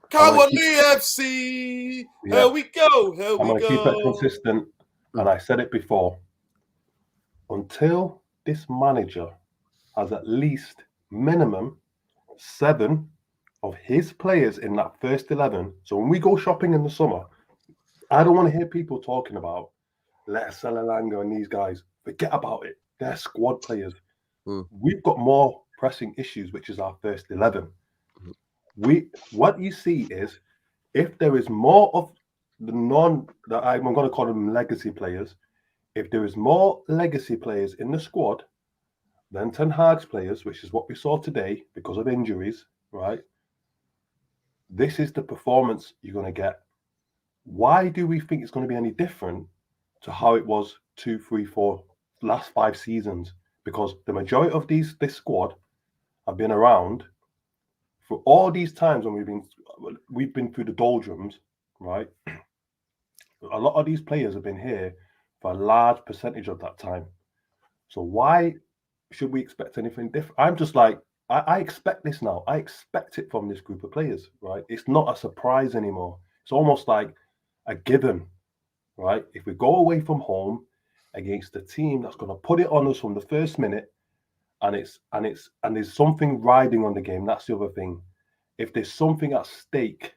Come on, FC! Yeah. Here we go. I'm going to keep it consistent, and I said it before. Until this manager has at least minimum 7 of his players in that first 11. So when we go shopping in the summer, I don't want to hear people talking about Salelanga and these guys. Forget about it. They're squad players. We've got more pressing issues, which is our first 11. What you see is if there is more of the I'm going to call them legacy players if there is more legacy players in the squad than Ten Hag's players, which is what we saw today because of injuries, right? This is the performance you're going to get. Why do we think it's going to be any different to how it was 2, 3, 4 last 5 seasons? Because the majority of this squad have been around for all these times when we've been through the doldrums, right? A lot of these players have been here for a large percentage of that time. So why should we expect anything different? I'm just like, I expect this now. I expect it from this group of players, right? It's not a surprise anymore. It's almost like a given, right? If we go away from home against a team that's going to put it on us from the first minute, and there's something riding on the game, that's the other thing. If there's something at stake,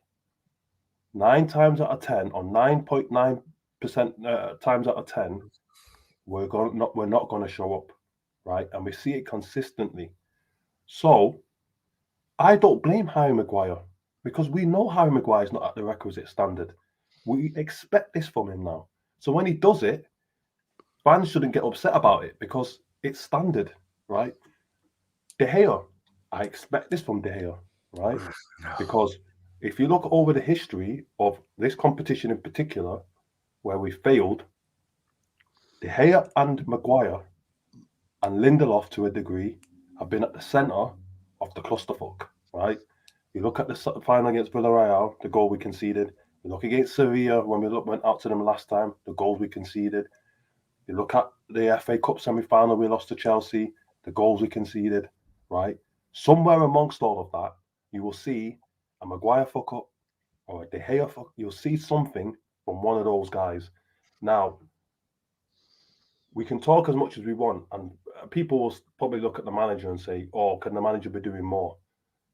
9 times out of 10 or 9.9% times out of 10, we're not going to show up, right? And we see it consistently. So I don't blame Harry Maguire, because we know Harry Maguire is not at the requisite standard. We expect this from him now. So when he does it, fans shouldn't get upset about it because it's standard, right? De Gea, I expect this from De Gea, right? Because if you look over the history of this competition in particular, where we failed, De Gea and Maguire and Lindelof to a degree have been at the centre of the clusterfuck, right? You look at the final against Villarreal, the goal we conceded. You look against Sevilla when we went out to them last time, the goals we conceded. You look at the FA Cup semi-final we lost to Chelsea, the goals we conceded, right? Somewhere amongst all of that, you will see a Maguire fuck up or a De Gea fuck. You'll see something from one of those guys. Now, we can talk as much as we want, and people will probably look at the manager and say, oh, can the manager be doing more?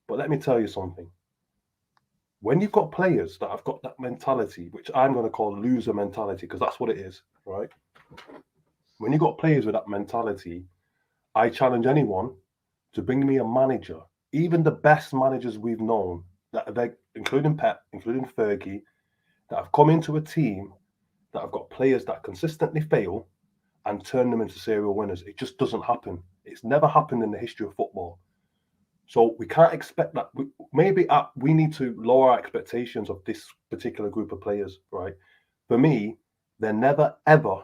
But let me tell you something. When you've got players that have got that mentality, which I'm going to call loser mentality, because that's what it is, right? When you've got players with that mentality, I challenge anyone to bring me a manager, even the best managers we've known, including Pep, including Fergie, that have come into a team that have got players that consistently fail and turn them into serial winners. It just doesn't happen. It's never happened in the history of football. So we can't expect that. We need to lower our expectations of this particular group of players, right? For me, they're never, ever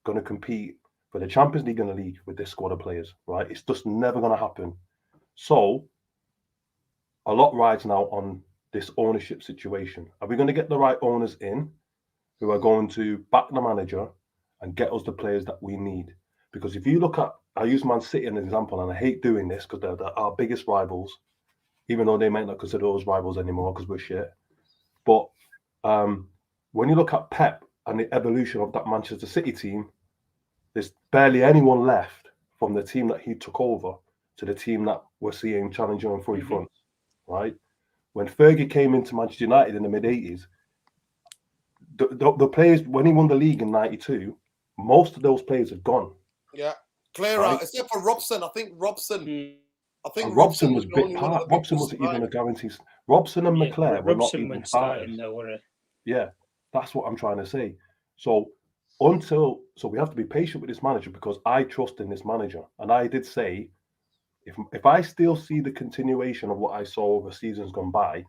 going to compete for the Champions League and the league with this squad of players, right? It's just never going to happen. So a lot rides now on this ownership situation. Are we going to get the right owners in who are going to back the manager and get us the players that we need? Because if you look at, I use Man City as an example, and I hate doing this because they're our biggest rivals, even though they might not consider us rivals anymore because we're shit. But when you look at Pep and the evolution of that Manchester City team, there's barely anyone left from the team that he took over to the team that we're seeing challenging on 3 fronts, right? When Fergie came into Manchester United in the mid-80s, the players, when he won the league in 92, most of those players had gone. Yeah, clear Right. out. Except for Robson. I think Robson Was bit part. Robson wasn't even a guarantee. Robson and McClare were not even starters. Yeah, that's what I'm trying to say. So we have to be patient with this manager because I trust in this manager. And I did say, if I still see the continuation of what I saw over seasons gone by,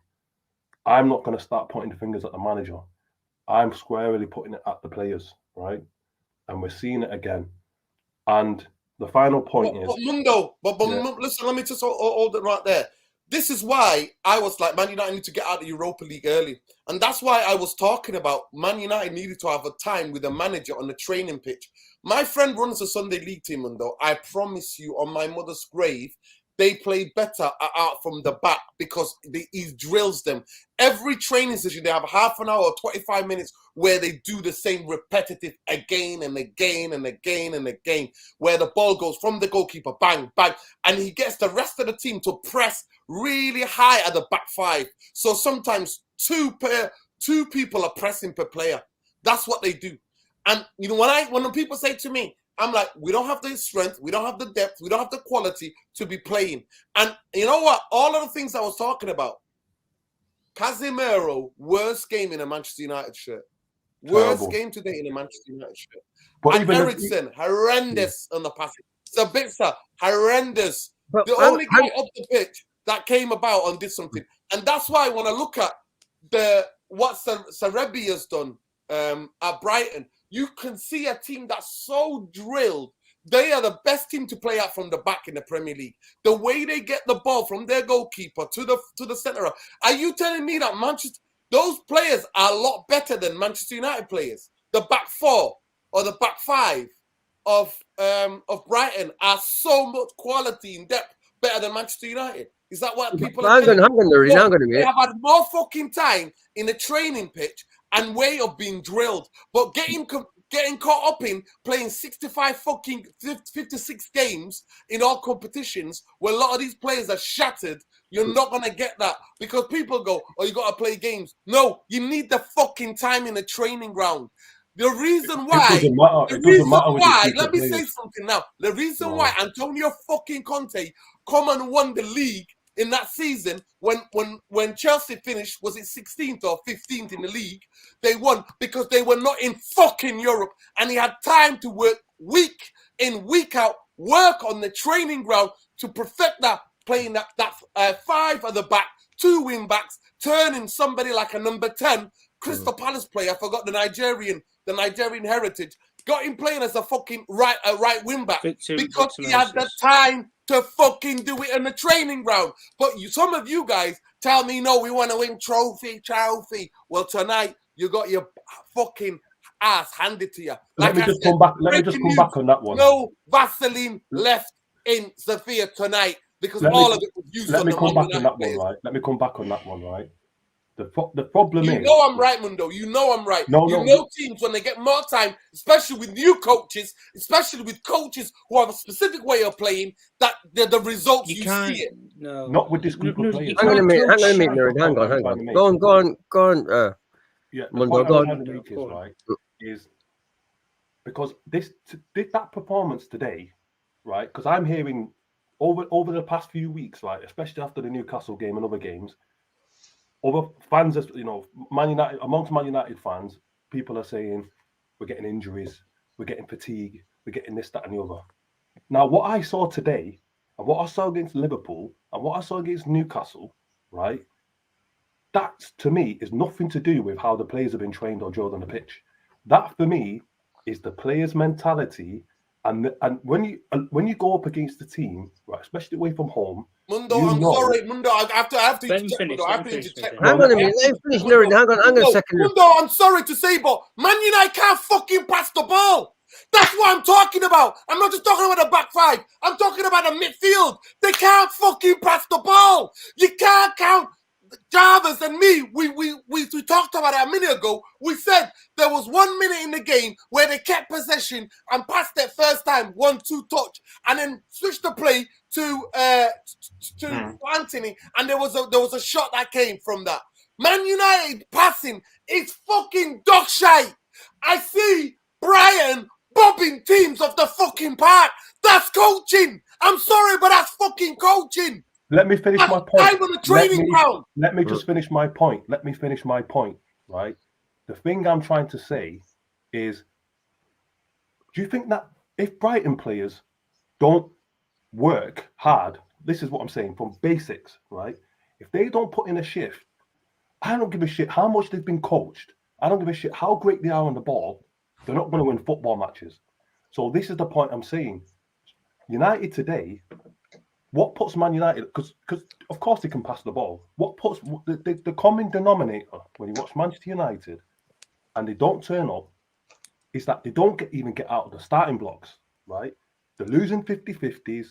I'm not going to start pointing the fingers at the manager. I'm squarely putting it at the players, right? And we're seeing it again. And the final point is... Listen, let me just hold it right there. This is why I was like, Man United need to get out of the Europa League early. And that's why I was talking about Man United needed to have a time with a manager on the training pitch. My friend runs a Sunday league team, Mundo. I promise you, on my mother's grave, they play better out from the back because he drills them. Every training session, they have half an hour or 25 minutes where they do the same repetitive again and again and again and again, where the ball goes from the goalkeeper, bang, bang, and he gets the rest of the team to press really high at the back 5. So sometimes two people are pressing per player. That's what they do. And you know, when people say to me, I'm like, we don't have the strength, we don't have the depth, we don't have the quality to be playing. And you know what? All of the things I was talking about, Casemiro, worst game in a Manchester United shirt. Worst Terrible. game today in a Manchester United shirt. But And even Eriksen, horrendous on the passing. Sabitzer, horrendous. But The only guy up the pitch that came about and did something. And that's why when I look at what Serebi has done at Brighton, you can see a team that's so drilled. They are the best team to play out from the back in the Premier League. The way they get the ball from their goalkeeper to the centre. Are you telling me that those players are a lot better than Manchester United players? The back four or the back five of Brighton are so much quality in depth better than Manchester United. Is that what people are saying? They have had more fucking time in the training pitch and way of being drilled, but getting caught up in playing 56 games in all competitions where a lot of these players are shattered. You're not going to get that because people go, oh, you got to play games. No, you need the fucking time in the training ground. The reason why, let me say something now. The reason why Antonio fucking Conte come and won the league in that season when Chelsea finished, was it 16th or 15th in the league? They won because they were not in fucking Europe and he had time to work week in, week out, work on the training ground to perfect that, playing that five at the back, 2 wing backs, turning somebody like a number 10, Crystal Palace player, I forgot the Nigerian heritage, got him playing as a fucking right wing back because he had the time to fucking do it in the training ground. But some of you guys tell me, no, we want to win trophy. Well, tonight you got your fucking ass handed to you. Let me just come back on that one. No Vaseline left in Sevilla tonight because all of it was used on the Let me come back on that one, right? The problem is... You know I'm right, Mundo. You know I'm right. You know teams, when they get more time, especially with new coaches, especially with coaches who have a specific way of playing, that the results you see it. No. Not with this group of players. Hang on a minute, hang on. Go on. Yeah, Mundo, go on. Is because that performance today, right? Because I'm hearing over the past few weeks, like especially after the Newcastle game and other games, other fans, amongst Man United fans, people are saying we're getting injuries, we're getting fatigue, we're getting this, that, and the other. Now, what I saw today, and what I saw against Liverpool, and what I saw against Newcastle, right? That to me is nothing to do with how the players have been trained or drilled on the pitch. That for me is the players' mentality, and when you go up against the team, right, especially away from home. Mundo, sorry, Mundo. I have to interject. Hang on a minute. Let me finish, Nurin. Hang on a second. Mundo, I'm sorry to say, but Man United can't fucking pass the ball. That's what I'm talking about. I'm not just talking about the back five. I'm talking about the midfield. They can't fucking pass the ball. You can't count. Jarvis and me, we talked about it a minute ago. We said there was 1 minute in the game where they kept possession and passed it first time, 1-2 touch, and then switched the play to Anthony, and there was a shot that came from that. Man United passing is fucking dog shite. I see Brian bobbing teams off the fucking park. That's coaching. I'm sorry, but that's fucking coaching. Let me finish my point. I'm on the training ground. Let me just finish my point. Right? The thing I'm trying to say is, do you think that if Brighton players don't work hard, this is what I'm saying, from basics, right? If they don't put in a shift, I don't give a shit how much they've been coached. I don't give a shit how great they are on the ball. They're not going to win football matches. So this is the point I'm saying. United today, what puts Man United, because of course they can pass the ball. What puts the common denominator when you watch Manchester United and they don't turn up is that they don't even get out of the starting blocks, right? They're losing 50-50s.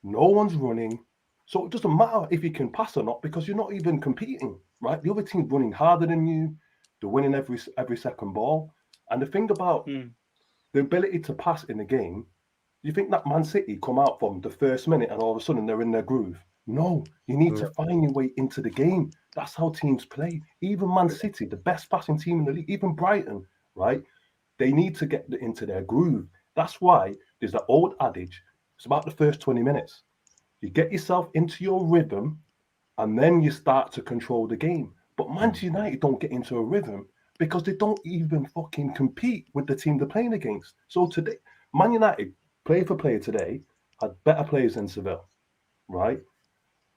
No one's running. So it doesn't matter if you can pass or not because you're not even competing, right? The other team's running harder than you. They're winning every second ball. And the thing about the ability to pass in the game, you think that Man City come out from the first minute and all of a sudden they're in their groove? No, you need to find your way into the game. That's how teams play. Even Man City, the best passing team in the league, even Brighton, right? They need to get into their groove. That's why there's that old adage, it's about the first 20 minutes. You get yourself into your rhythm and then you start to control the game. But Manchester United don't get into a rhythm. because they don't even fucking compete with the team they're playing against. So today, Man United, player for player today, had better players than Seville, right?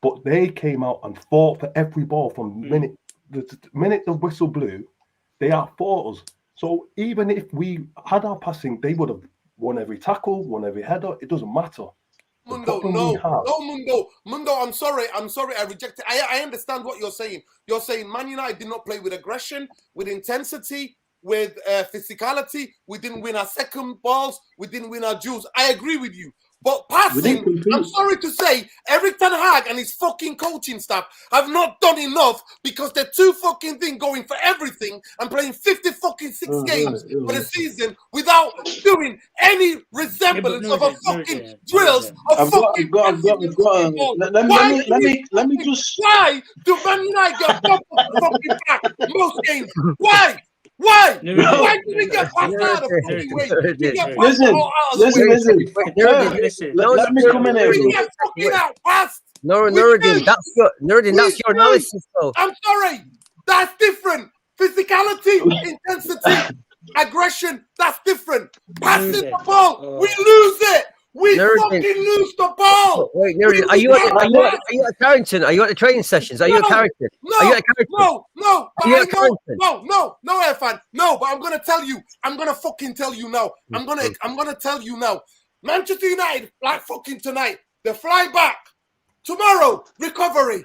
But they came out and fought for every ball from the minute the whistle blew. They outfought us. So even if we had our passing, they would have won every tackle, won every header. It doesn't matter. Mundo, Mundo, I'm sorry, I reject it. I understand what you're saying. You're saying Man United did not play with aggression, with intensity, with physicality. We didn't win our second balls. We didn't win our duels. I agree with you. But passing, I'm sorry to say, Eric Ten Hag and his fucking coaching staff have not done enough because they're too fucking going for everything and playing 50 fucking games for the season without doing any resemblance of a fucking drills of fucking. Let me just. Why do Man United get bumped off the fucking back most games? Why? Why? Why do we get passed out of fucking way? We get passed Listen. Let me come in here. We get fucking out passed. Nuruddin, that's your analysis, though. I'm sorry. That's different. Physicality, intensity, aggression, that's different. Passing the ball, we lose it. We fucking lose the ball. Wait, Nuruddin, are you at Carrington? Are you at the training sessions? Are you at Carrington? No, are you at Carrington? No, Irfan. No, but I'm gonna tell you. I'm gonna fucking tell you now. I'm gonna tell you now. Manchester United, like fucking tonight, they fly back. Tomorrow, recovery.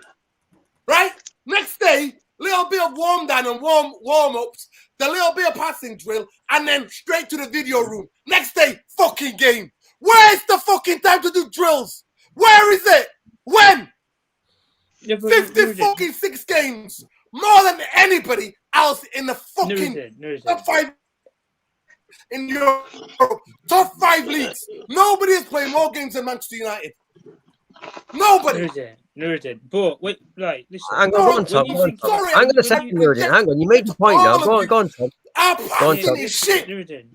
Right? Next day, little bit of warm down and warm-ups, the little bit of passing drill, and then straight to the video room. Next day, fucking game. Where's the fucking time to do drills? Where is it? When? 50 fucking 6 games. More than anybody else in the fucking top 5 in Europe. Top 5 leagues. Nobody is playing more games than Manchester United. Nobody. Nuruddin. But wait, right, listen. Hang on, Tom. I'm going to second Nuruddin. Hang on, you made the point now. Go on, Tom. Our passing is shit. Nuruddin.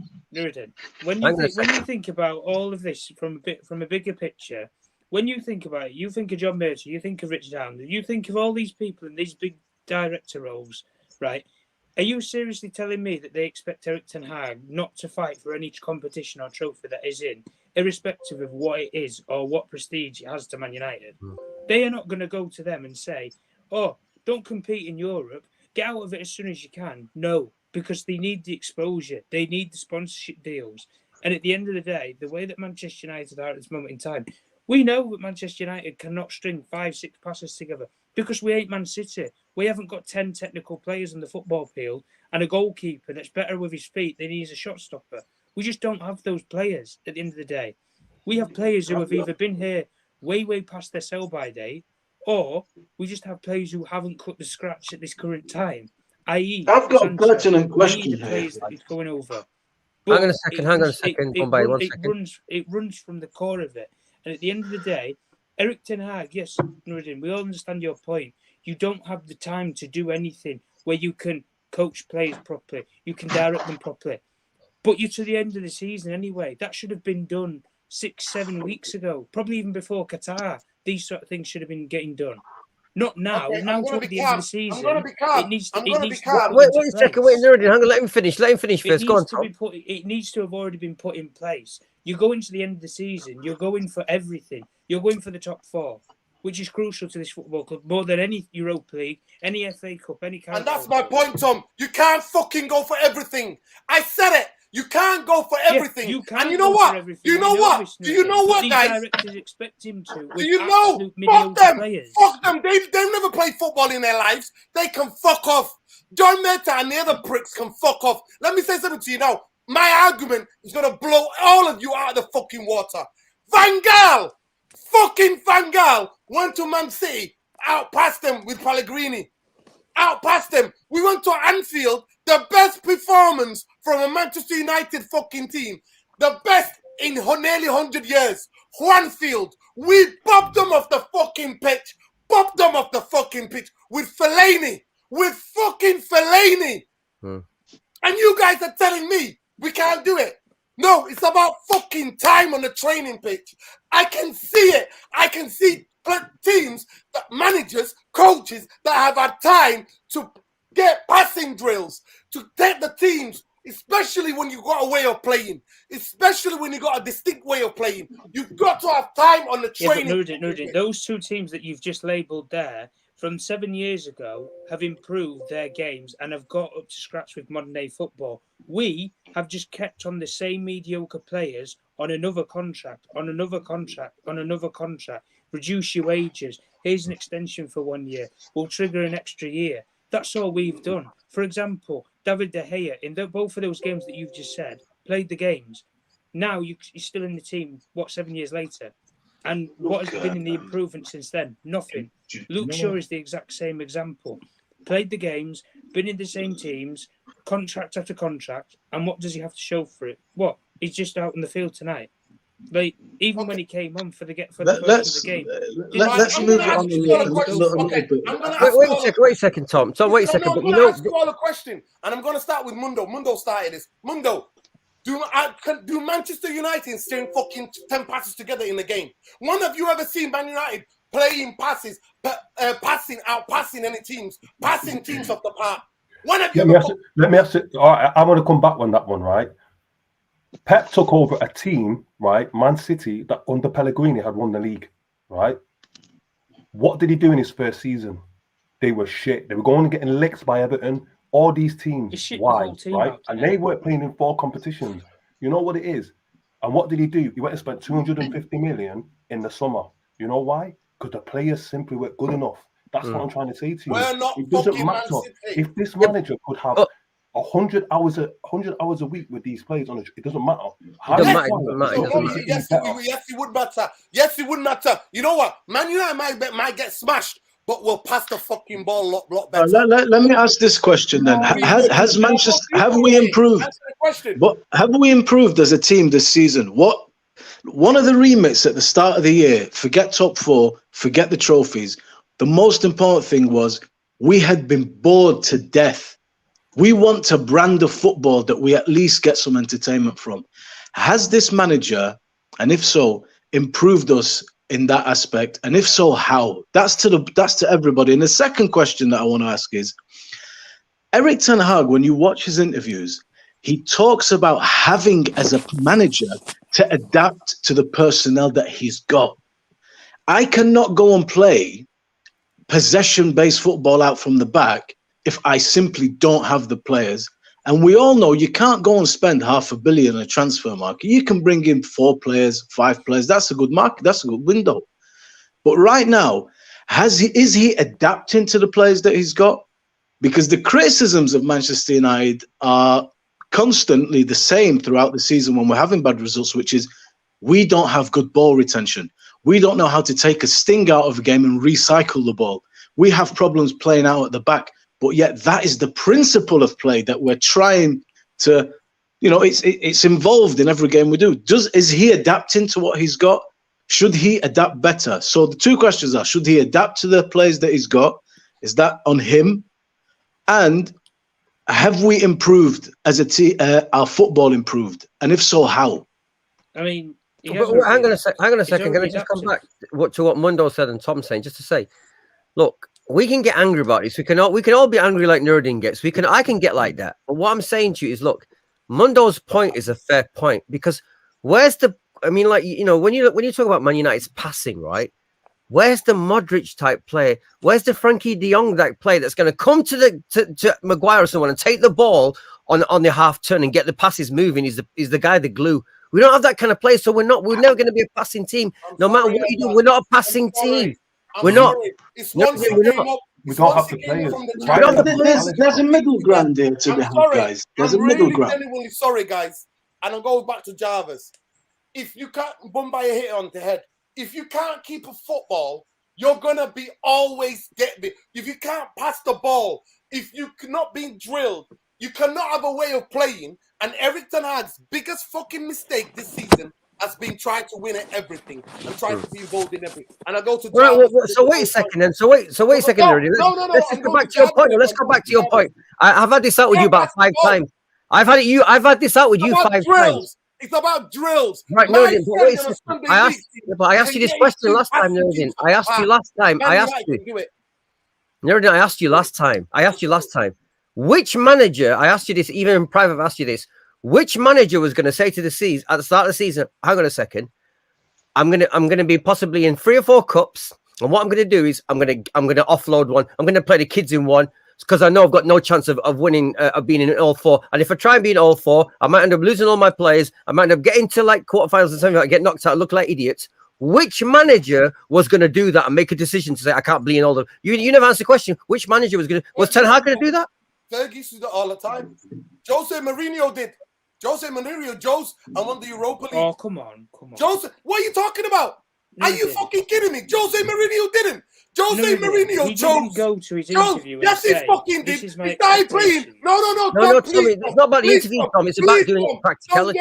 When you think about all of this from a bigger picture, when you think about it, you think of John Mercer, you think of Richard Hammond, you think of all these people in these big director roles, right? Are you seriously telling me that they expect Eric Ten Hag not to fight for any competition or trophy that is in, irrespective of what it is or what prestige it has to Man United? They are not going to go to them and say, oh, don't compete in Europe, get out of it as soon as you can. No, because they need the exposure. They need the sponsorship deals. And at the end of the day, the way that Manchester United are at this moment in time, we know that Manchester United cannot string 5-6 passes together because we ain't Man City. We haven't got 10 technical players on the football field and a goalkeeper that's better with his feet than he is a shot stopper. We just don't have those players at the end of the day. We have players who have either been here way past their sell-by date, or we just have players who haven't cut the scratch at this current time, i.e. I've got a pertinent question. The players that he's going over. Hang on a second. It runs from the core of it. And at the end of the day, Eric Ten Hag, yes, Nuruddin, we all understand your point. You don't have the time to do anything where you can coach players properly, you can direct them properly. But you're to the end of the season anyway. That should have been done 6-7 weeks ago, probably even before Qatar. These sort of things should have been getting done. Not now. Okay, now to the end of the season. I'm going to be calm. It needs to be calm. Wait a second. Wait, Nuruddin. Hang on. Let him finish first. Go on, Tom. It needs to have already been put in place. You go into the end of the season, you're going for everything. You're going for the top 4, which is crucial to this football club more than any Europa League, any FA Cup, any kind. And that's my point, Tom. You can't fucking go for everything. I said it. You can't go for everything. You can't. And you know what? You know what? Do you know what, guys? Directors expect him to. Do you know? Fuck them. Players. Fuck them. They've never played football in their lives. They can fuck off. John Mehta and the other pricks can fuck off. Let me say something to you now. My argument is going to blow all of you out of the fucking water. Van Gaal, fucking Van Gaal, went to Man City, out past them with Pellegrini. Out past them. We went to Anfield, the best performance from a Manchester United fucking team. The best in nearly 100 years. Juanfield, we popped them off the fucking pitch. Popped them off the fucking pitch with Fellaini. With fucking Fellaini. And you guys are telling me we can't do it. No, it's about fucking time on the training pitch. I can see it. I can see teams, managers, coaches that have had time to get passing drills to take the teams, especially when you got a way of playing, especially when you got a distinct way of playing. You've got to have time on the Yeah, but training. Nurdin, those two teams that you've just labelled there from 7 years ago have improved their games and have got up to scratch with modern day football. We have just kept on the same mediocre players on another contract, on another contract, on another contract. Reduce your wages. Here's an extension for 1 year. We'll trigger an extra year. That's all we've done. For example, David De Gea, in both of those games that you've just said, played the games. Now you're still in the team, 7 years later? And what has been in the improvement since then? Nothing. Luke Shaw is the exact same example. Played the games, been in the same teams, contract after contract, and what does he have to show for it? What? He's just out in the field tonight. Like, even when he came on for the Let's game. let's move it on a little bit. Wait a second, Tom. Tom, wait a second. I'm going to ask you all a question, and I'm going to start with Mundo. Mundo started this. Mundo, do Manchester United string fucking 10 passes together in the game? One of you ever seen Man United playing passes, passing any teams, passing teams off the park? One of you let me ask you. All right, I'm going to come back on that one, right? Pep took over a team, right? Man City, that under Pellegrini had won the league, right? What did he do in his first season? They were shit. They were going and getting licked by Everton. All these teams, why, right? And they weren't playing in 4 competitions. You know what it is? And what did he do? He went and spent 250 million in the summer. You know why? Because the players simply weren't good enough. That's what I'm trying to say to you. It doesn't matter if this manager could have 100 hours a week with these players on it. It doesn't matter. Yes, it would matter. Yes, it would matter. You know what? Man United might get smashed, but we'll pass the fucking ball a lot better. Let me ask this question then: Has Manchester? Have we improved? But have we improved as a team this season? One of the remits at the start of the year: forget top 4, forget the trophies. The most important thing was we had been bored to death. We want to brand a football that we at least get some entertainment from. Has this manager, and if so, improved us in that aspect? And if so, how? That's to everybody. And the second question that I want to ask is, Erik ten Hag, when you watch his interviews, he talks about having as a manager to adapt to the personnel that he's got. I cannot go and play possession-based football out from the back if I simply don't have the players. And we all know you can't go and spend $500 million in a transfer market. You can bring in 4 players, 5 players. That's a good market. That's a good window. But right now, is he adapting to the players that he's got? Because the criticisms of Manchester United are constantly the same throughout the season when we're having bad results, which is we don't have good ball retention. We don't know how to take a sting out of a game and recycle the ball. We have problems playing out at the back. But yet that is the principle of play that we're trying to, it's involved in every game we do. Is he adapting to what he's got? Should he adapt better? So the 2 questions are, should he adapt to the players that he's got? Is that on him? And have we improved as a team, our football improved? And if so, how? I mean, hang on a second. Can I just come back to what Mundo said and Tom saying, just to say, look, we can get angry about this. We can all be angry like Nurdin gets. I can get like that. But what I'm saying to you is, look, Mundo's point is a fair point, because when you talk about Man United's passing, right? Where's the Modric type player? Where's the Frankie De Jong type player that's going to come to Maguire or someone and take the ball on the half turn and get the passes moving? Is the guy the glue? We don't have that kind of player, so we're never going to be a passing team. No matter what you do, we're not a passing team. We're not. It's once it came up. We don't have the players. There's a middle ground there to be had, guys. There's a middle ground. I'm genuinely sorry, guys. And I'm going back to Jarvis. If you can't Bombay hit on the head, if you can't keep a football, you're gonna be always get me. If you can't pass the ball, if you're not being drilled, you cannot have a way of playing. And Erik ten Hag's biggest fucking mistake this season has been trying to win at everything and trying to be involved in everything. And I go to so wait a second then. So wait a second. No. Let's go back to your point. Let's go back to your point. I've had this out with you about 5 times. I've had this out with you 5 times. It's about drills. Right, Nurdin, I asked you this question last time, Nurdin. I asked you last time. Nurdin, I asked you last time. Which manager? I asked you this even in private. I asked you this. Which manager was going to say to the season at the start of the season? Hang on a second. I'm gonna be possibly in 3 or 4 cups, and what I'm gonna do is I'm gonna offload one. I'm gonna play the kids in one because I know I've got no chance of winning, of being in all 4. And if I try and be in all 4, I might end up losing all my players. I might end up getting to like quarterfinals and something like get knocked out, look like idiots. Which manager was going to do that and make a decision to say I can't be in all the? You never answered the question. Which manager was Ten Hag going to do that? Fergie used to do that all the time. Jose Mourinho did. Jose Mourinho, and won the Europa League. Oh, come on. Jose, what are you talking about? Are you fucking kidding me? Jose Mourinho didn't. Jose Mourinho chose. Go to his interview. Yes, he fucking did. He started playing. No, Tommy, it's not about the interview, Tom. It's about doing practicality.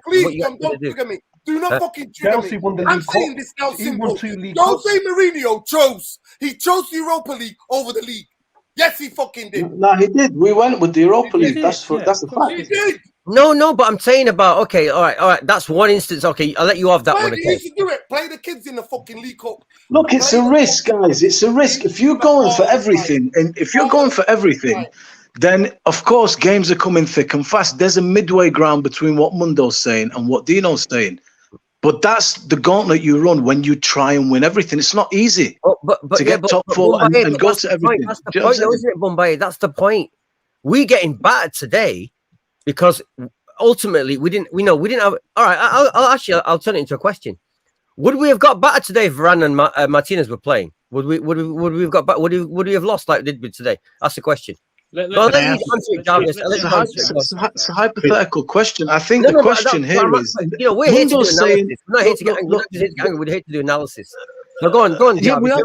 Please, Tom, don't look at me. Do not fucking trigger me. I'm saying this now simple. Jose Mourinho chose. He chose the Europa League over the league. Yes, he fucking did. No, he did. We went with the Europa League. That's the fact. He did. No, but I'm saying about, okay, all right. That's one instance. Okay, I'll let you have that one. Okay. You should do it. Play the kids in the fucking League Cup. Look, it's a risk, guys. It's a risk. If you're going for everything, then of course games are coming thick and fast. There's a midway ground between what Mundo's saying and what Dino's saying. But that's the gauntlet you run when you try and win everything. It's not easy to get top 4 and go to everything. That's the point, though, isn't it, Bombay? That's the point. We're getting battered today because ultimately we didn't have. All right, I'll turn it into a question. Would we have got battered today if Varane and Martinez were playing? Would we have got back? Would we have lost like we did today? That's the question. It's a hypothetical question. I think the question here is, we're here to do analysis. We're not here to get angry. We're here to do analysis. So go on, Jarvis.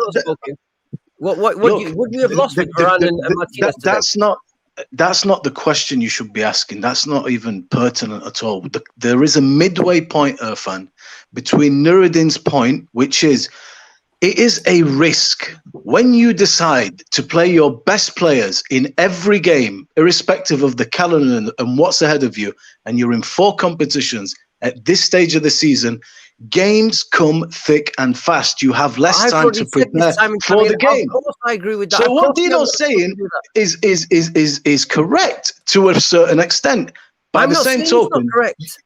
What would you have lost with Varane and Martinez today? That's not the question you should be asking. That's not even pertinent at all. There is a midway point, Irfan, between Nuruddin's point, which is it is a risk when you decide to play your best players in every game, irrespective of the calendar and what's ahead of you, and you're in 4 competitions at this stage of the season. Games come thick and fast. You have less time to prepare for the game. Of course, I agree with that. So what Dino's saying is correct to a certain extent. By the same token,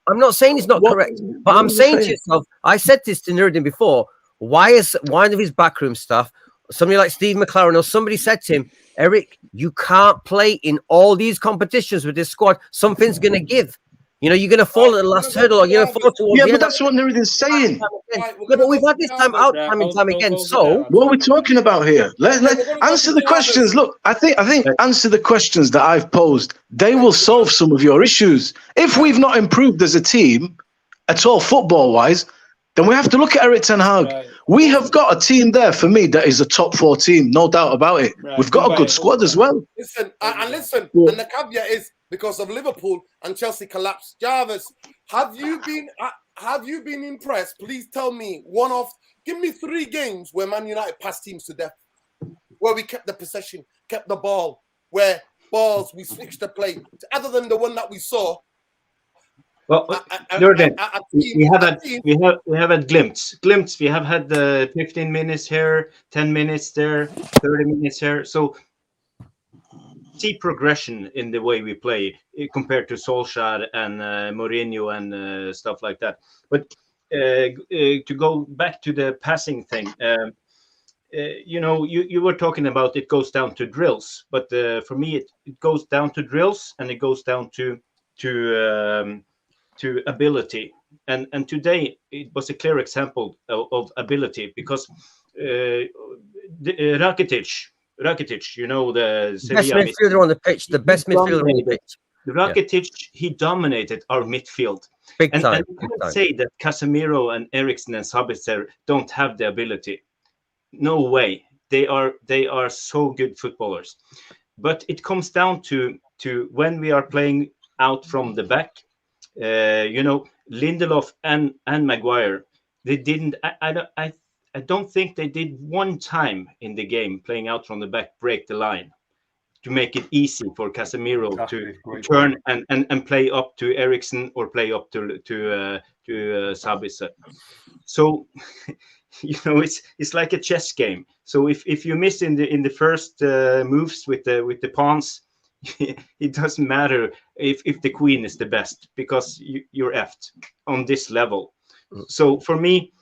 I'm not saying it's not correct, but I'm saying to yourself, I said this to Nuruddin before. Why is one of his backroom staff, somebody like Steve McLaren, or somebody said to him, Eric, you can't play in all these competitions with this squad. Something's going to give. You're going to fall at the last hurdle, or you're going to fall towards the end. But that's what Nuruddin's saying. But we've had this time and time again. So what are we talking about here? Let answer the questions. Look, I think answer the questions that I've posed. They will solve some of your issues. If we've not improved as a team at all, football-wise, then we have to look at Eric Ten Hag. Right. We have got a team there, for me, that is a top 4 team, no doubt about it. Right. We've got a good squad as well. Listen, and the caveat is because of Liverpool and Chelsea collapsed. Jarvis, have you been impressed? Please tell me give me 3 games where Man United passed teams to death, where we kept the possession, kept the ball, where we switched the play, other than the one that we saw. Well, we have had glimpse. We have had the 15 minutes here, 10 minutes there, 30 minutes here. So see progression in the way we play compared to Solskjaer and Mourinho and stuff like that. But to go back to the passing thing, you were talking about it goes down to drills, but for me it goes down to drills and it goes down to ability, and today it was a clear example of ability because Rakitic, the Sevilla best midfielder on the pitch, the best midfielder on the pitch. Rakitic, he dominated our midfield. Big time. And you can't say that Casemiro and Eriksen and Sabitzer don't have the ability. No way. They are so good footballers. But it comes down to when we are playing out from the back. Lindelof and Maguire, they didn't. I don't think they did one time in the game playing out from the back break the line to make it easy for Casemiro to turn and play up to Eriksen or play up to Sabitzer. So it's like a chess game. So if you miss in the first moves with the pawns, it doesn't matter if the queen is the best, because you're effed on this level. So for me,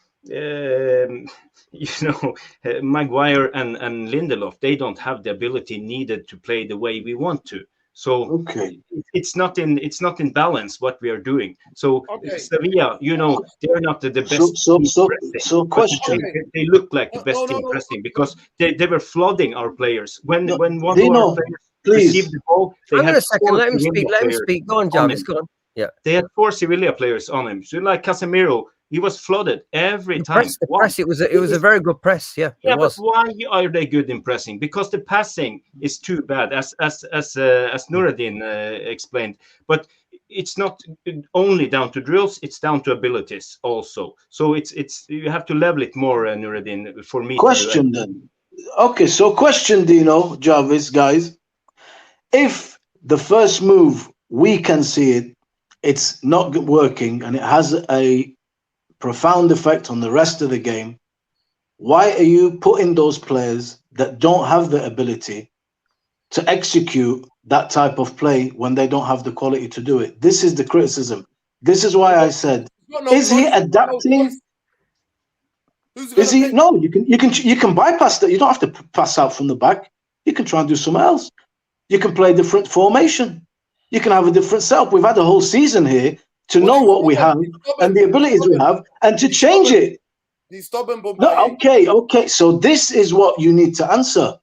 Maguire and Lindelof, they don't have the ability needed to play the way we want to. So Okay. it's not in balance what we are doing. So Okay. Sevilla, they're not the best So team pressing, but question. they look like the best No, team no. pressing, because they were flooding our players. When No, one of our Dino, players please. received the ball, they Hang on had a second. 4 Let him Sevilla speak. Let him players speak. Go on, on Jarvis. him. Go on. Yeah. They had 4 Sevilla players on him. So like Casemiro, he was flooded every time. The Why? press. It was a very good press. Yeah, it Yeah, but was. why are they good in pressing? Because the passing is too bad, as Nuruddin explained. But it's not only down to drills; it's down to abilities also. So it's you have to level it more, Nuruddin, for me Question then. Okay, so question, Dino, Jarvis, guys. If the first move, we can see it, it's not working and it has a profound effect on the rest of the game, why are you putting those players that don't have the ability to execute that type of play when they don't have the quality to do it? This is the criticism. This is why I said, is he adapting? Is he? No, you can bypass that. You don't have to pass out from the back. You can try and do something else. You can play a different formation. You can have a different setup. We've had a whole season here to know what we have and the abilities we have and to change it. He's stubborn, but No, okay. So this is what you need to answer,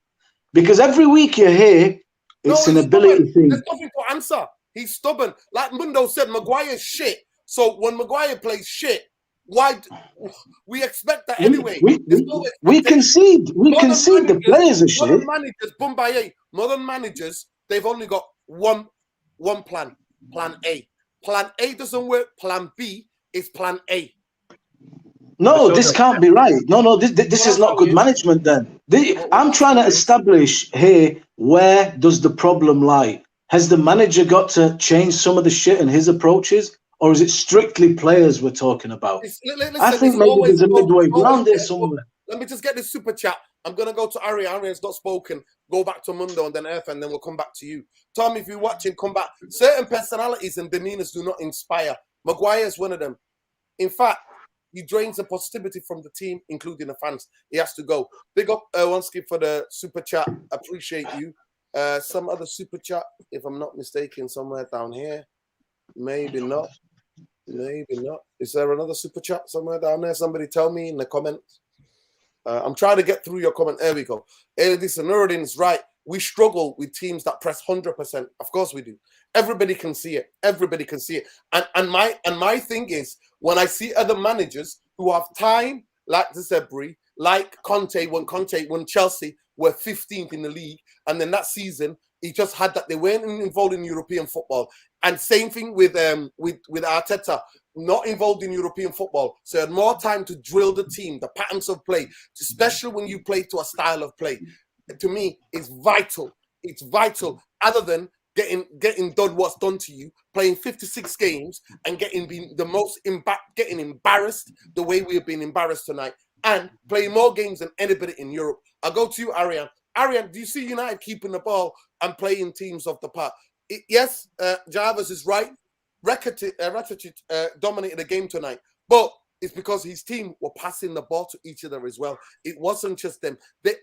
because every week you're here, it's an ability thing. There's nothing to answer. He's stubborn. Like Mundo said, Maguire's shit. So when Maguire plays shit, why we expect that anyway? We concede. We concede the players are shit. Modern managers, they've only got one plan. Plan A. Plan A doesn't work. Plan B is plan A. No, this can't be right. No, this is not good management then. I'm trying to establish here, where does the problem lie? Has the manager got to change some of the shit in his approaches, or is it strictly players we're talking about? I think maybe there's a midway ground there somewhere. Let me just get this super chat. I'm going to go to Ari. Ari's not spoken. Go back to Mundo and then Earth, and then we'll come back to you. Tom, if you're watching, come back. Certain personalities and demeanors do not inspire. Maguire's one of them. In fact, he drains the positivity from the team, including the fans. He has to go. Big up Wanski for the super chat. Appreciate you. Some other super chat, if I'm not mistaken, somewhere down here. Maybe not. Is there another super chat somewhere down there? Somebody tell me in the comments. I'm trying to get through your comment. There we go. Listen, Nuruddin is right. We struggle with teams that press 100%. Of course we do. Everybody can see it. Everybody can see it. And my thing is, when I see other managers who have time, like the Zebri, like Conte, when Chelsea were 15th in the league, and then that season he just had that they weren't involved in European football. And same thing with Arteta, not involved in European football. So he had more time to drill the team, the patterns of play, especially when you play to a style of play. To me, it's vital. It's vital. Other than getting done what's done to you, playing 56 games and getting embarrassed the way we have been embarrassed tonight, and playing more games than anybody in Europe. I'll go to you, Arian. Arian, do you see United keeping the ball and playing teams off the park? Yes, Jarvis is right. Rakitic dominated the game tonight, but it's because his team were passing the ball to each other as well. It wasn't just them. They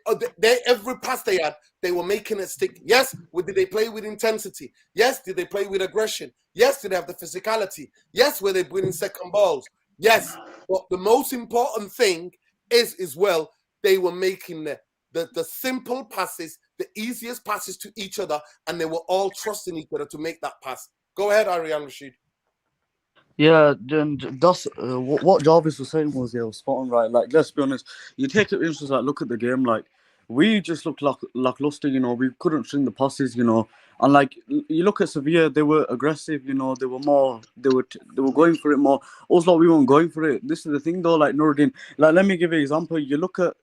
every pass they had, they were making it stick. Yes, did they play with intensity? Yes, did they play with aggression? Yes, did they have the physicality? Yes, were they winning second balls? Yes, but the most important thing is as well, they were making the simple passes, the easiest passes to each other, and they were all trusting each other to make that pass. Go ahead, Arian Rashid. Yeah, then that's what Jarvis was saying was spot on, right? Like, let's be honest, you take it instance, like, look at the game, like, we just looked lackluster, we couldn't string the passes, and like, you look at Sevilla, they were aggressive, they were going for it more. Also, we weren't going for it. This is the thing though, like Nuruddin, like, let me give you an example. You look at,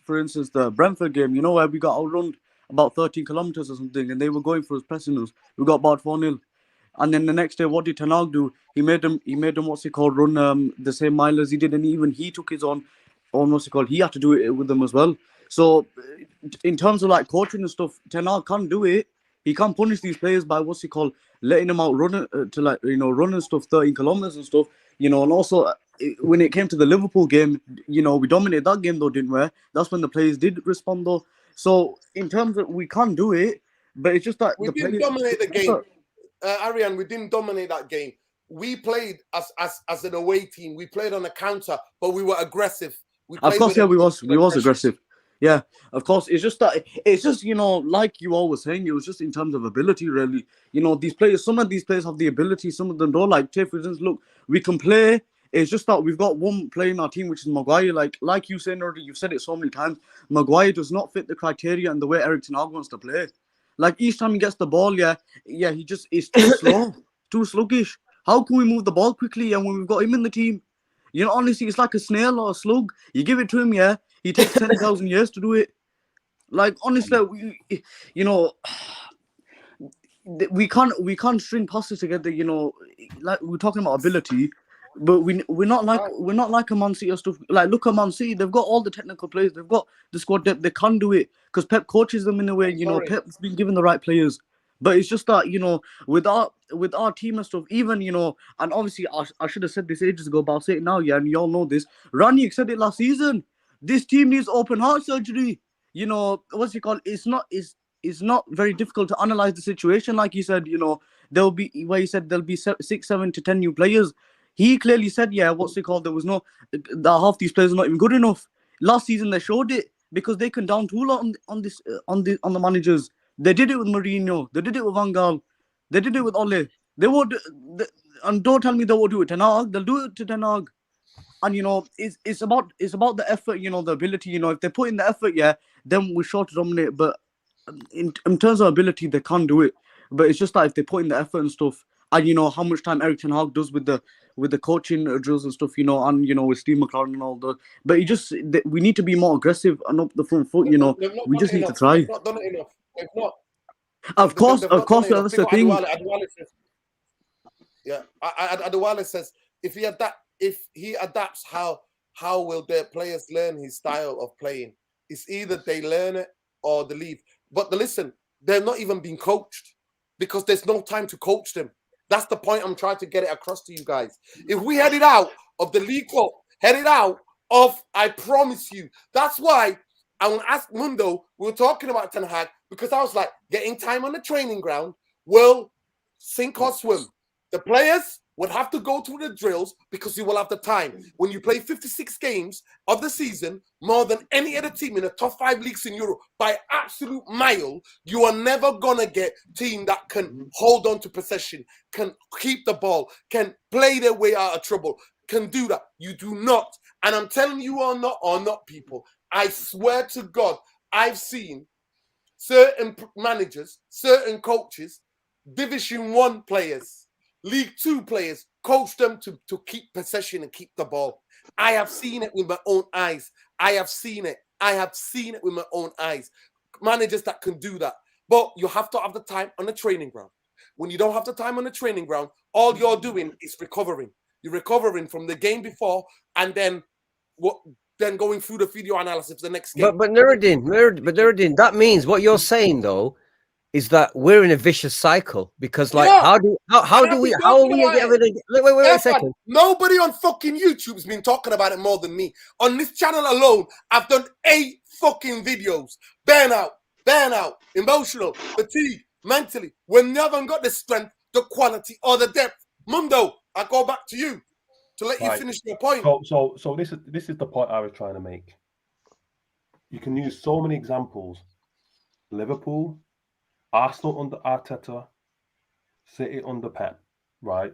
for instance, the Brentford game, where we got outrun about 13 kilometers or something, and they were going for us, pressing us. We got about 4-0. And then the next day, what did Ten Hag do? He made them run the same mile as he did, and even he took his own he had to do it with them as well. So in terms of like coaching and stuff, Ten Hag can't do it. He can't punish these players by letting them out running to run and stuff, 13 kilometers and stuff. And also when it came to the Liverpool game, we dominated that game though, didn't we? That's when the players did respond though. So in terms of we can't do it, but it's just that We the didn't players dominate the game. Arian, we didn't dominate that game. We played as an away team. We played on a counter, but we were aggressive. Of course, yeah, we was aggressive. Yeah, of course. It's just like you always saying, it was just in terms of ability, really. These players, some of these players have the ability, some of them don't. Like, take for instance, look, we can play. It's just that we've got one player in our team, which is Maguire. Like you said already, you've said it so many times. Maguire does not fit the criteria and the way Eric Ten Hag wants to play. Like each time he gets the ball, he just is too slow, too sluggish. How can we move the ball quickly? And when we've got him in the team, honestly, it's like a snail or a slug. You give it to him, he takes 10,000 years to do it. Like honestly, we can't string passes together. Like we're talking about ability, but we're not like a Man City or stuff. Like look at Man City, they've got all the technical players, they've got the squad depth, they can do it because Pep coaches them in a way. Pep's been given the right players. But it's just that, with our team and stuff, even, and obviously I should have said this ages ago, but I'll say it now, and you all know this. Ranić said it last season. This team needs open heart surgery. What's it called? It's not very difficult to analyze the situation. Like he said, there'll be 6, 7 to 10 new players. He clearly said, what's it called? There was that half these players are not even good enough. Last season they showed it because they can down tool on the managers. They did it with Mourinho. They did it with Van Gaal. They did it with Ole. And don't tell me they won't do it to Ten Hag. They'll do it to Ten Hag. And it's about the effort. The ability. If they put in the effort, then we're sure to dominate. But in terms of ability, they can't do it. But it's just that if they put in the effort and stuff, and how much time Eric Ten Hag does with the coaching drills and stuff, and with Steve McLaren and all that. But we need to be more aggressive and up the front foot. We just need to try. They've not done it enough. They've not. Of course, that's the thing. Adewale says if he adapts, how will their players learn his style of playing? It's either they learn it or they leave. But listen, they're not even being coached because there's no time to coach them. That's the point I'm trying to get it across to you guys. If we headed out of the League Cup, I promise you, that's why I want to ask Mundo, we were talking about Ten Hag, because I was like, getting time on the training ground will sink or swim. The players would have to go through the drills because you will have the time. When you play 56 games of the season, more than any other team in the top 5 leagues in Europe, by absolute mile, you are never going to get a team that can hold on to possession, can keep the ball, can play their way out of trouble, can do that. You do not. And I'm telling you or not, people, I swear to God, I've seen certain managers, certain coaches, Division 1 players, League 2 players, coach them to keep possession and keep the ball. I have seen it with my own eyes. I have seen it with my own eyes. Managers that can do that. But you have to have the time on the training ground. When you don't have the time on the training ground, all you're doing is recovering. You're recovering from the game before and then going through the video analysis the next game. But Nuruddin, that means what you're saying though is that we're in a vicious cycle because how are we ever wait a second. Nobody on fucking YouTube's been talking about it more than me. On this channel alone, I've done 8 fucking videos. Burnout, emotional, fatigue, mentally. We never got the strength, the quality, or the depth. Mundo, I go back to you to let you finish your point. So this is the point I was trying to make. You can use so many examples. Liverpool, Arsenal under Arteta, City under Pep, right?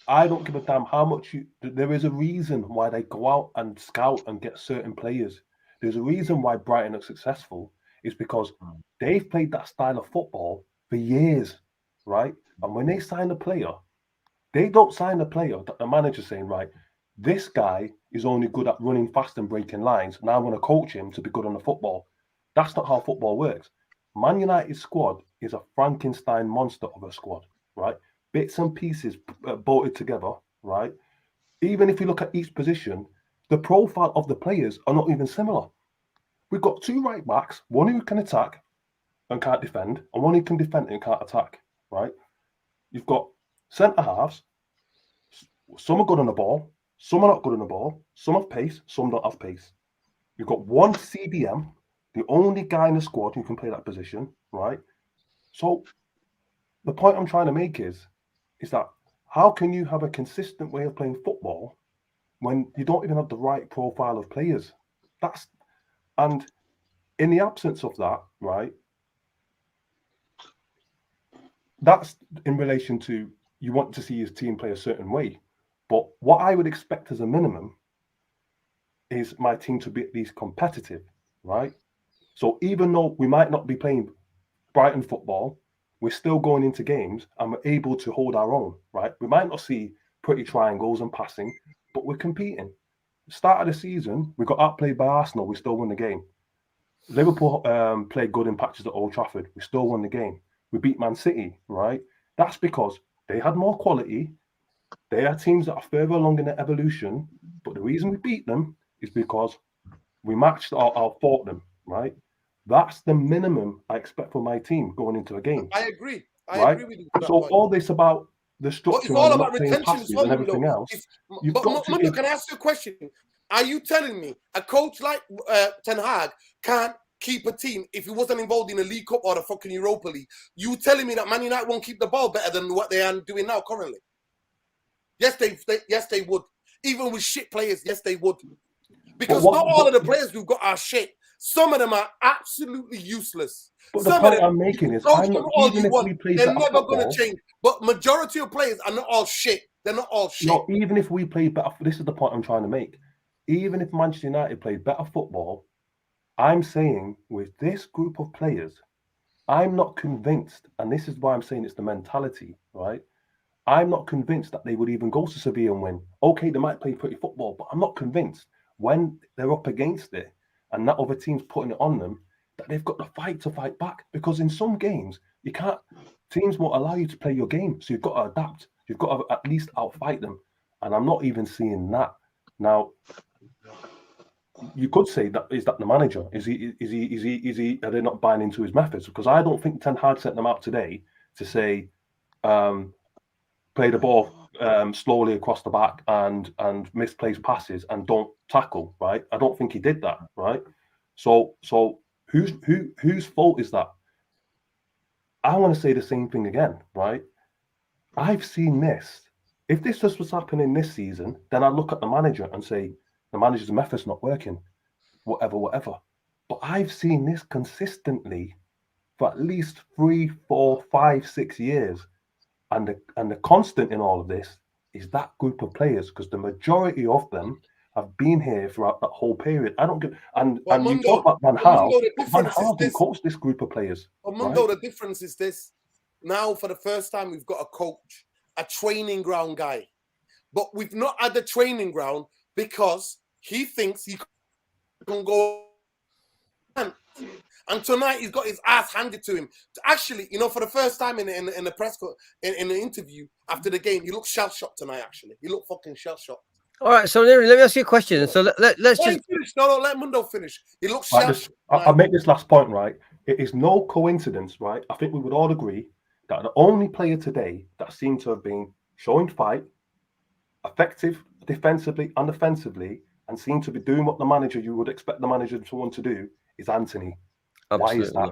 I don't give a damn how much there is a reason why they go out and scout and get certain players. There's a reason why Brighton are successful. It's because they've played that style of football for years, right? And when they sign a player, they don't sign a player that the manager's saying, right, this guy is only good at running fast and breaking lines. Now I'm going to coach him to be good on the football. That's not how football works. Man United's squad is a Frankenstein monster of a squad, right? Bits and pieces bolted together, right? Even if you look at each position, the profile of the players are not even similar. We've got 2 right backs, one who can attack, and can't defend, and one who can defend and can't attack, right? You've got centre halves. Some are good on the ball, some are not good on the ball, some have pace, some don't have pace. You've got one CDM, the only guy in the squad who can play that position, right? So the point I'm trying to make is that how can you have a consistent way of playing football when you don't even have the right profile of players? And in the absence of that, right, that's in relation to you want to see his team play a certain way. But what I would expect as a minimum is my team to be at least competitive, right? So even though we might not be playing Brighton football, we're still going into games and we're able to hold our own, right? We might not see pretty triangles and passing, but we're competing. Start of the season, we got outplayed by Arsenal, we still won the game. Liverpool played good in patches at Old Trafford, we still won the game. We beat Man City, right? That's because they had more quality. They are teams that are further along in their evolution, but the reason we beat them is because we matched or fought them, right? That's the minimum I expect from my team going into a game. I agree. I right? agree with you. So all this about the structure, it's all and about not playing retention passes as well, and everything else. Mundo, can I ask you a question? Are you telling me a coach like Ten Hag can't keep a team if he wasn't involved in the League Cup or the fucking Europa League? You telling me that Man United won't keep the ball better than what they are doing now currently? Yes, they would. Even with shit players, yes, they would. Because not all of the players we've got are shit. Some of them are absolutely useless. But the point I'm making is, I'm not, even if we play they're better never football, going to change. But majority of players are not all shit. They're not all shit. No, even if we play better, this is the point I'm trying to make. Even if Manchester United played better football, I'm saying with this group of players, I'm not convinced, and this is why I'm saying it's the mentality, right? I'm not convinced that they would even go to Sevilla and win. Okay, they might play pretty football, but I'm not convinced when they're up against it and that other team's putting it on them that they've got the fight to fight back. Because in some games, you can't, teams won't allow you to play your game. So you've got to adapt. You've got to at least outfight them. And I'm not even seeing that. Now, you could say that is that the manager? Is he are they not buying into his methods? Because I don't think Ten Hag sent them out today to say play the ball slowly across the back and misplaced passes and don't tackle, right? I don't think he did that, right? So whose fault is that? I want to say the same thing again, right? I've seen this. If this just was happening this season, then I look at the manager and say the manager's method's not working, whatever. But I've seen this consistently for at least 3, 4, 5, 6 years. And the constant in all of this is that group of players, because the majority of them have been here throughout that whole period. I don't give and you talk about Van Gaal. Van Gaal didn't coach this group of players. Mundo, the difference is this. Now, for the first time, we've got a coach, a training ground guy. But we've not had the training ground because he thinks he can go. And tonight he's got his ass handed to him. Actually, for the first time in the press in the interview after the game, he looked shell shocked tonight. Actually, he looked fucking shell shocked. All right, so let me ask you a question. So let's just finish. No, let Mundo finish. He looks shell shocked. I'll make this last point, right? It is no coincidence, right? I think we would all agree that the only player today that seemed to have been showing fight, effective defensively and offensively, and seemed to be doing what the manager you would expect the manager to want to do is Anthony. Absolutely. Why is that?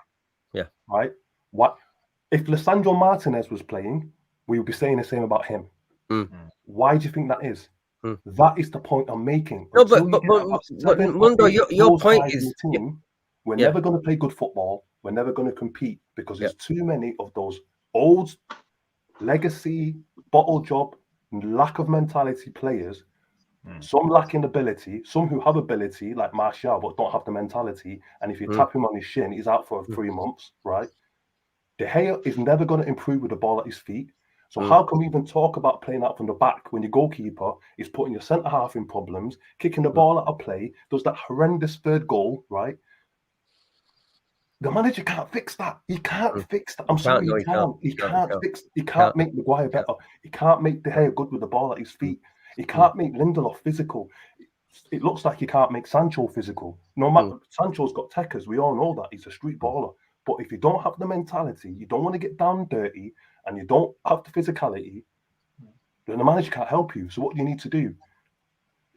Yeah. Right? What if Lisandro Martinez was playing, we would be saying the same about him. Why do you think that is? That is the point I'm making. No, but Mundo, your point is we're never going to play good football. We're never going to compete because there's too many of those old legacy, bottle job, lack of mentality players. Some lacking ability, some who have ability, like Martial, but don't have the mentality. And if you tap him on his shin, he's out for 3 months, right? De Gea is never going to improve with the ball at his feet. So how can we even talk about playing out from the back when your goalkeeper is putting your centre half in problems, kicking the ball out of play, does that horrendous third goal, right? The manager can't fix that. He can't fix that. I'm sorry, he can't. He can't fix. He can't make Maguire better. He can't make De Gea good with the ball at his feet. He can't make Lindelof physical. It looks like he can't make Sancho physical. No matter Sancho's got techers. We all know that he's a street baller. But if you don't have the mentality, you don't want to get down dirty, and you don't have the physicality, then the manager can't help you. So what do you need to do?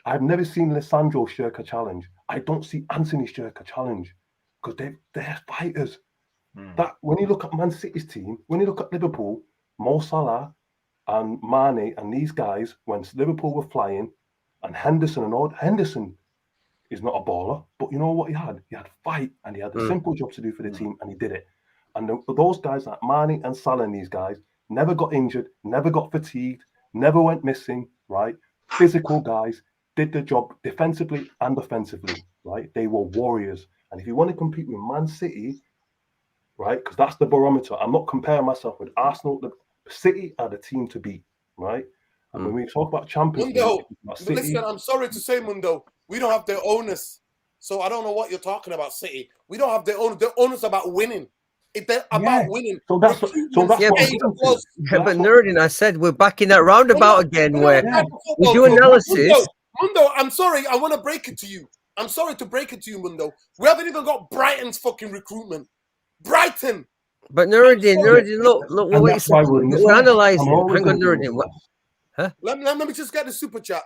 I've never seen Lissandro shirk a challenge. I don't see Anthony shirk a challenge because they're fighters. That when you look at Man City's team, when you look at Liverpool, Mo Salah and Mane and these guys, when Liverpool were flying, and Henderson is not a baller, but you know what he had? He had fight, and he had a simple job to do for the team, and he did it. And those guys like Mane and Salah and these guys never got injured, never got fatigued, never went missing, right? Physical guys, did the job defensively and offensively, right? They were warriors. And if you want to compete with Man City, right, because that's the barometer. I'm not comparing myself with Arsenal. The City are the team to beat, right? And when we talk about Champions League, listen, I'm sorry to say, Mundo, we don't have their owners. So I don't know what you're talking about, City. We don't have their owners. Their owners about winning. If they're about winning. So that's what Yeah, but Nerdin, I said we're back in that roundabout again where we do analysis. Mundo, I'm sorry. I want to break it to you. I'm sorry to break it to you, Mundo. We haven't even got Brighton's fucking recruitment. Brighton. But Nerdin, look what we're analysing. Hang on, Nerdin. Huh? Let me just get the super chat.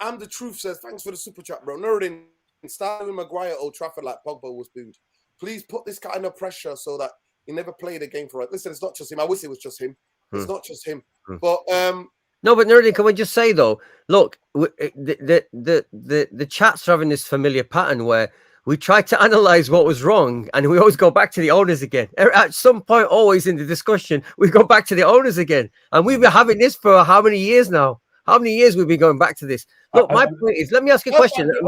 I'm the truth says, thanks for the super chat, bro. Nerdin, starting with Maguire at Old Trafford like Pogba was booed. Please put this guy under pressure so that he never played a game for us. Listen, it's not just him. I wish it was just him. It's not just him. But no, but Nerdin, can we just say though? Look, the chats are having this familiar pattern where we try to analyze what was wrong, and we always go back to the owners again. At some point, always in the discussion, we go back to the owners again, and we've been having this for how many years now? How many years we've been going back to this? Look, my point is, let me ask you a question. The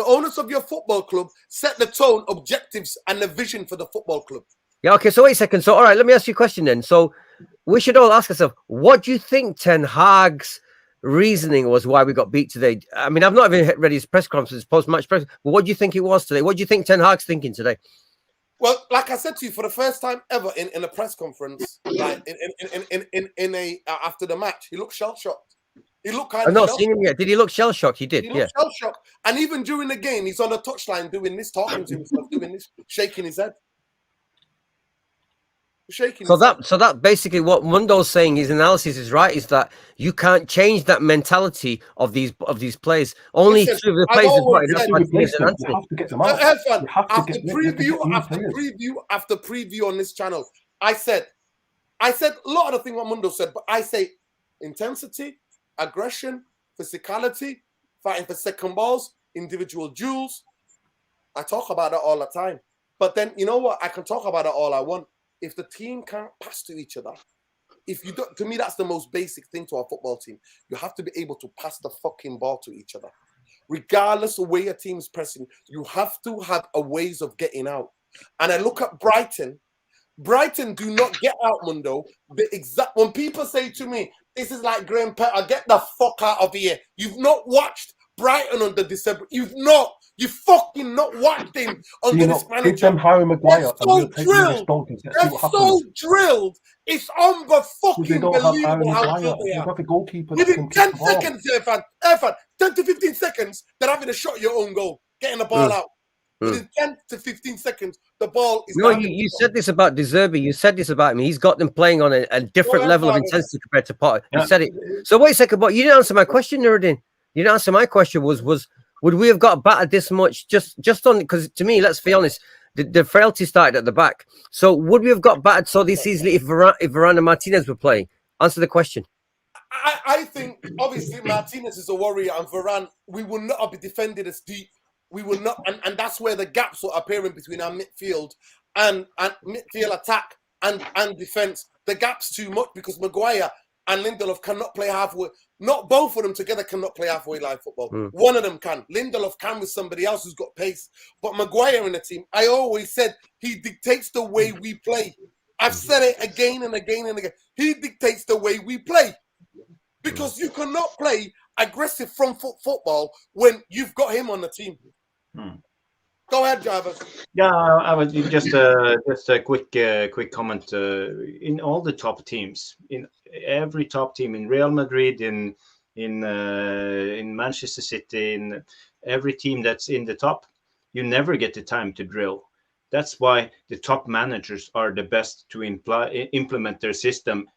owners of your football club set the tone, objectives, and the vision for the football club. Yeah, okay, so wait a second. So, all right, let me ask you a question then. So, we should all ask ourselves, what do you think Ten Hag's reasoning was why we got beat today? I mean, I've not even read his press conference, post-match press, but what do you think it was today? What do you think Ten Hag's thinking today? Well, like I said to you, for the first time ever in a press conference, like in a after the match, he looked shell-shocked. He looked kind of. I've not seen him yet. Did he look shell-shocked? He did. He looked shell-shocked, and even during the game, he's on the touchline doing this, talking to himself, doing this, shaking his head. So that basically what Mundo's saying, his analysis is right, is that you can't change that mentality of these players. Only through the players after preview on this channel, I said a lot of the things what Mundo said, but I say intensity, aggression, physicality, fighting for second balls, individual duels. I talk about that all the time. But then you know what? I can talk about it all I want. If the team can't pass to each other, if you don't, to me, that's the most basic thing to our football team. You have to be able to pass the fucking ball to each other. Regardless of where your team is pressing, you have to have a ways of getting out. And I look at Brighton. Brighton do not get out, Mundo. When people say to me, this is like Graham Potter, get the fuck out of here. You've not watched Brighton under December. You fucking not watched him under this manager. Give them Harry Maguire. They're so drilled. It's unfucking believable how good they are. Have a goalkeeper. Within 10 seconds, Irfan, 10 to 15 seconds, they're having a shot at your own goal, getting the ball out. Within 10 to 15 seconds, the ball is. No, you said this about De Zerbi. You said this about him. He's got them playing on a different level of intensity compared to Potter. You said it. So wait a second, but you didn't answer my question, Nuruddin. You didn't answer my question. Was would we have got battered this much just on? Because to me, let's be honest, the frailty started at the back. So would we have got battered so this easily if Varane and Martinez were playing? Answer the question. I think obviously Martinez is a warrior, and Varane, we will not have been defended as deep. We will not, and that's where the gaps are appearing between our midfield and midfield attack and defense. The gap's too much because Maguire and Lindelof cannot play halfway. Not both of them together cannot play halfway line football. One of them can. Lindelof can with somebody else who's got pace. But Maguire in the team, I always said he dictates the way we play. I've said it again and again and again. He dictates the way we play. Because you cannot play aggressive front foot football when you've got him on the team. Go ahead, Jarvis. Yeah, I was just a quick comment. In all the top teams, in every top team, in Real Madrid, in Manchester City, in every team that's in the top, you never get the time to drill. That's why the top managers are the best to implement their system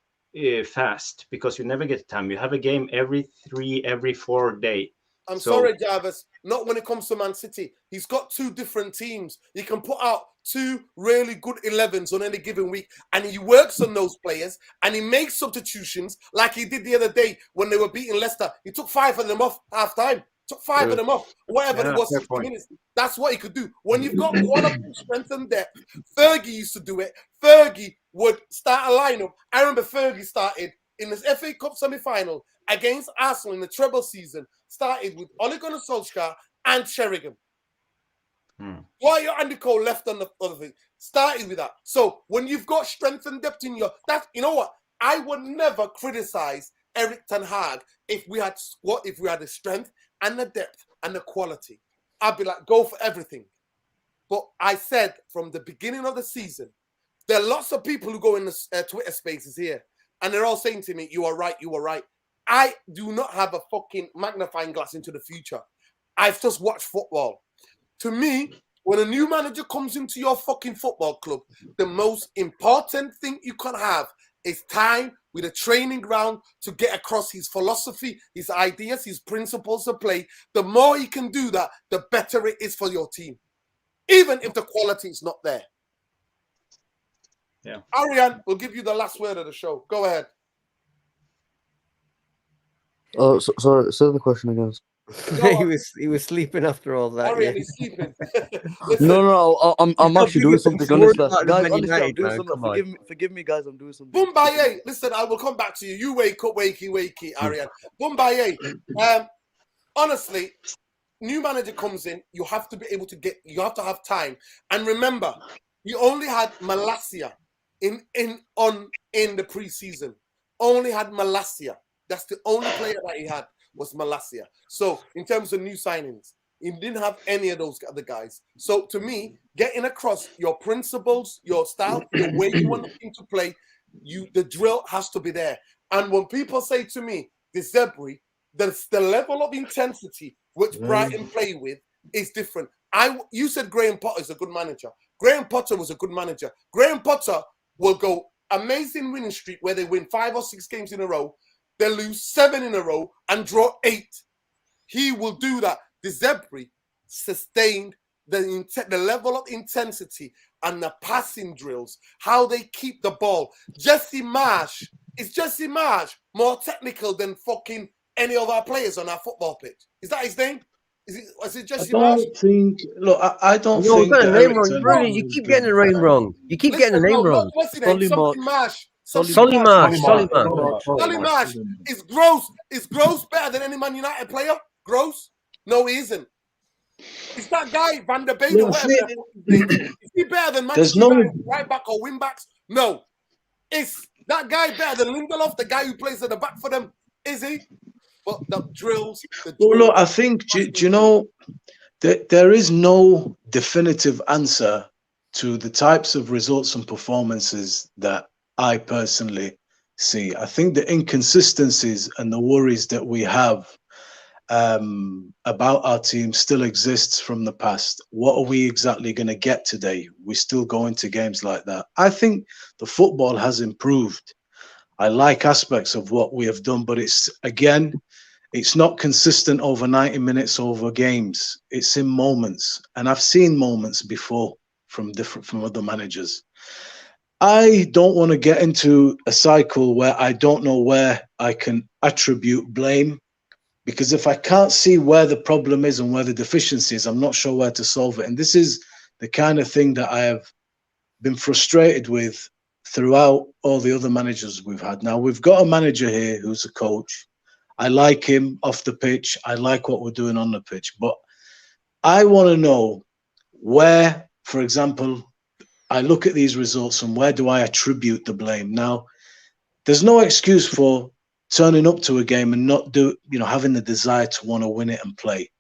fast, because you never get time. You have a game every 4 days. I'm So sorry, Jarvis. Not when it comes to Man City. He's got 2 different teams. He can put out 2 really good 11s on any given week, and he works on those players, and he makes substitutions like he did the other day when they were beating Leicester. He took 5 of them off half time. Took 5 of them off, whatever it was, 60 minutes. That's what he could do. When you've got quality, strength, and depth, Fergie used to do it. Fergie would start a lineup. I remember Fergie started in the FA Cup semi-final against Arsenal in the treble season, started with Ole Gunnar Solskjaer and Sheringham. Why your Andy Cole left on the other thing? Started with that. So when you've got strength and depth in you know what? I would never criticize Eric Ten Hag if we had the strength and the depth and the quality. I'd be like, go for everything. But I said from the beginning of the season, there are lots of people who go in the Twitter spaces here, and they're all saying to me, you are right, you are right. I do not have a fucking magnifying glass into the future. I've just watched football. To me, when a new manager comes into your fucking football club, the most important thing you can have is time with a training ground to get across his philosophy, his ideas, his principles of play. The more he can do that, the better it is for your team, even if the quality is not there. Yeah. Ariane, we'll give you the last word of the show. Go ahead. Sorry, say the question again. he was sleeping after all that. Ariane Yeah. is sleeping. No, I'm actually doing something. Honestly, guys, honestly, I'm United, doing man. something. Come on. Forgive me, guys. I'm doing something. Bumbaye, listen, I will come back to you. You wake up, wakey, Ariane. Bumbaye, honestly, new manager comes in, you have to be able to you have to have time. And remember, you only had Malacia in the preseason. Only had Malacia. That's the only player that he had was Malacia. So in terms of new signings, he didn't have any of those other guys. So to me, getting across your principles, your style, the way you want the team to play, the drill has to be there. And when people say to me, the Zebri, the level of intensity which Brighton play with is different. You said Graham Potter is a good manager. Graham Potter was a good manager. Graham Potter will go amazing winning streak where they win 5 or 6 games in a row. They lose 7 in a row and draw 8. He will do that. The Zebri sustained the level of intensity and the passing drills, how they keep the ball. Jesse Marsh, is Jesse Marsh more technical than fucking any of our players on our football pitch? Is that his name? Is it Jesse Marsh? I don't No, think got the that name Eric wrong. Ten Brilliant. Hag You has keep been- getting the name wrong. You keep getting the name wrong. What's his name? Solly Something Marsh. Marsh. Solly Marsh. Solly Solly Marsh. Marsh. Solly Marsh. Is Gross better than any Man United player? Gross? No, he isn't. Is that guy Van der Beek or whatever? Is he better than Manchester United right back or wing backs? No. Is that guy better than Lindelof, the guy who plays at the back for them? Is he? But the drills. Well, look, I think, do you know, there is no definitive answer to the types of results and performances that I personally see. I think the inconsistencies and the worries that we have about our team still exists from the past. What are we exactly going to get today? We still go into games like that. I think the football has improved. I like aspects of what we have done, but it's not consistent over 90 minutes over games. It's in moments, and I've seen moments before from other managers. I don't want to get into a cycle where I don't know where I can attribute blame, because if I can't see where the problem is and where the deficiency is, I'm not sure where to solve it. And this is the kind of thing that I have been frustrated with throughout all the other managers we've had. Now, we've got a manager here who's a coach. I like him off the pitch. I like what we're doing on the pitch. But I want to know where, for example, I look at these results and where do I attribute the blame? Now, there's no excuse for turning up to a game and not having the desire to want to win it and play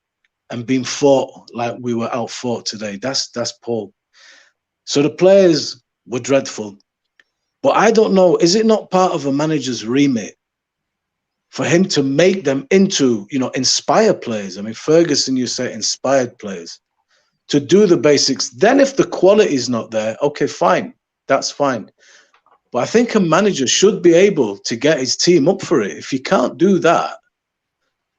and being fought like we were out fought today. That's Paul. So the players were dreadful. But I don't know, is it not part of a manager's remit for him to make them into, inspire players? I mean, Ferguson, you say inspired players. to do the basics. Then if the quality is not there, okay, fine. That's fine. But I think a manager should be able to get his team up for it. If he can't do that,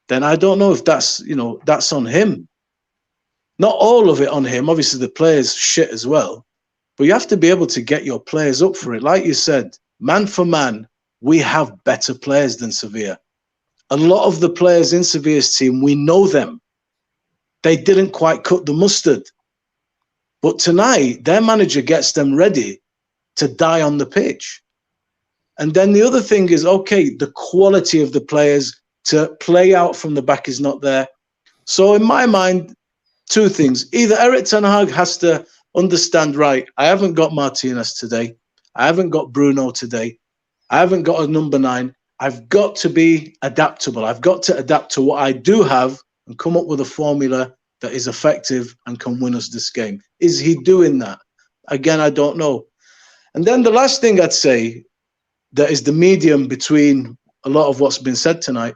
then I don't know if that's, that's on him. Not all of it on him. Obviously, the players shit as well. But you have to be able to get your players up for it. Like you said, man for man, we have better players than Sevilla. A lot of the players in Sevilla's team, we know them. They didn't quite cut the mustard. But tonight, their manager gets them ready to die on the pitch. And then the other thing is, okay, the quality of the players to play out from the back is not there. So in my mind, two things. Either Erik ten Hag has to understand, right, I haven't got Martinez today. I haven't got Bruno today. I haven't got a number 9. I've got to be adaptable. I've got to adapt to what I do have and come up with a formula that is effective and can win us this game. Is he doing that? Again, I don't know. And then the last thing I'd say that is the medium between a lot of what's been said tonight.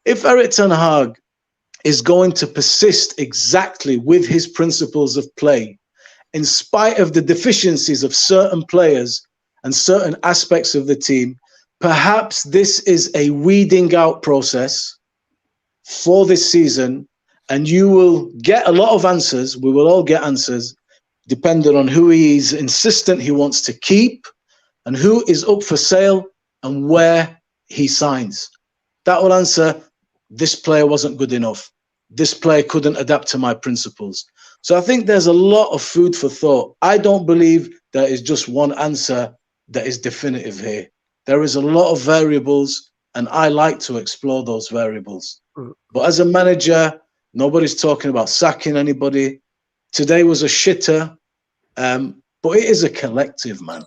If Erik ten Hag is going to persist exactly with his principles of play, in spite of the deficiencies of certain players and certain aspects of the team, perhaps this is a weeding out process for this season, and you will get a lot of answers. We will all get answers, depending on who he is insistent he wants to keep and who is up for sale and where he signs. That will answer, this player wasn't good enough. This player couldn't adapt to my principles. So I think there's a lot of food for thought. I don't believe there is just one answer that is definitive here. There is a lot of variables, and I like to explore those variables. But as a manager, nobody's talking about sacking anybody. Today was a shitter, but it is a collective, man.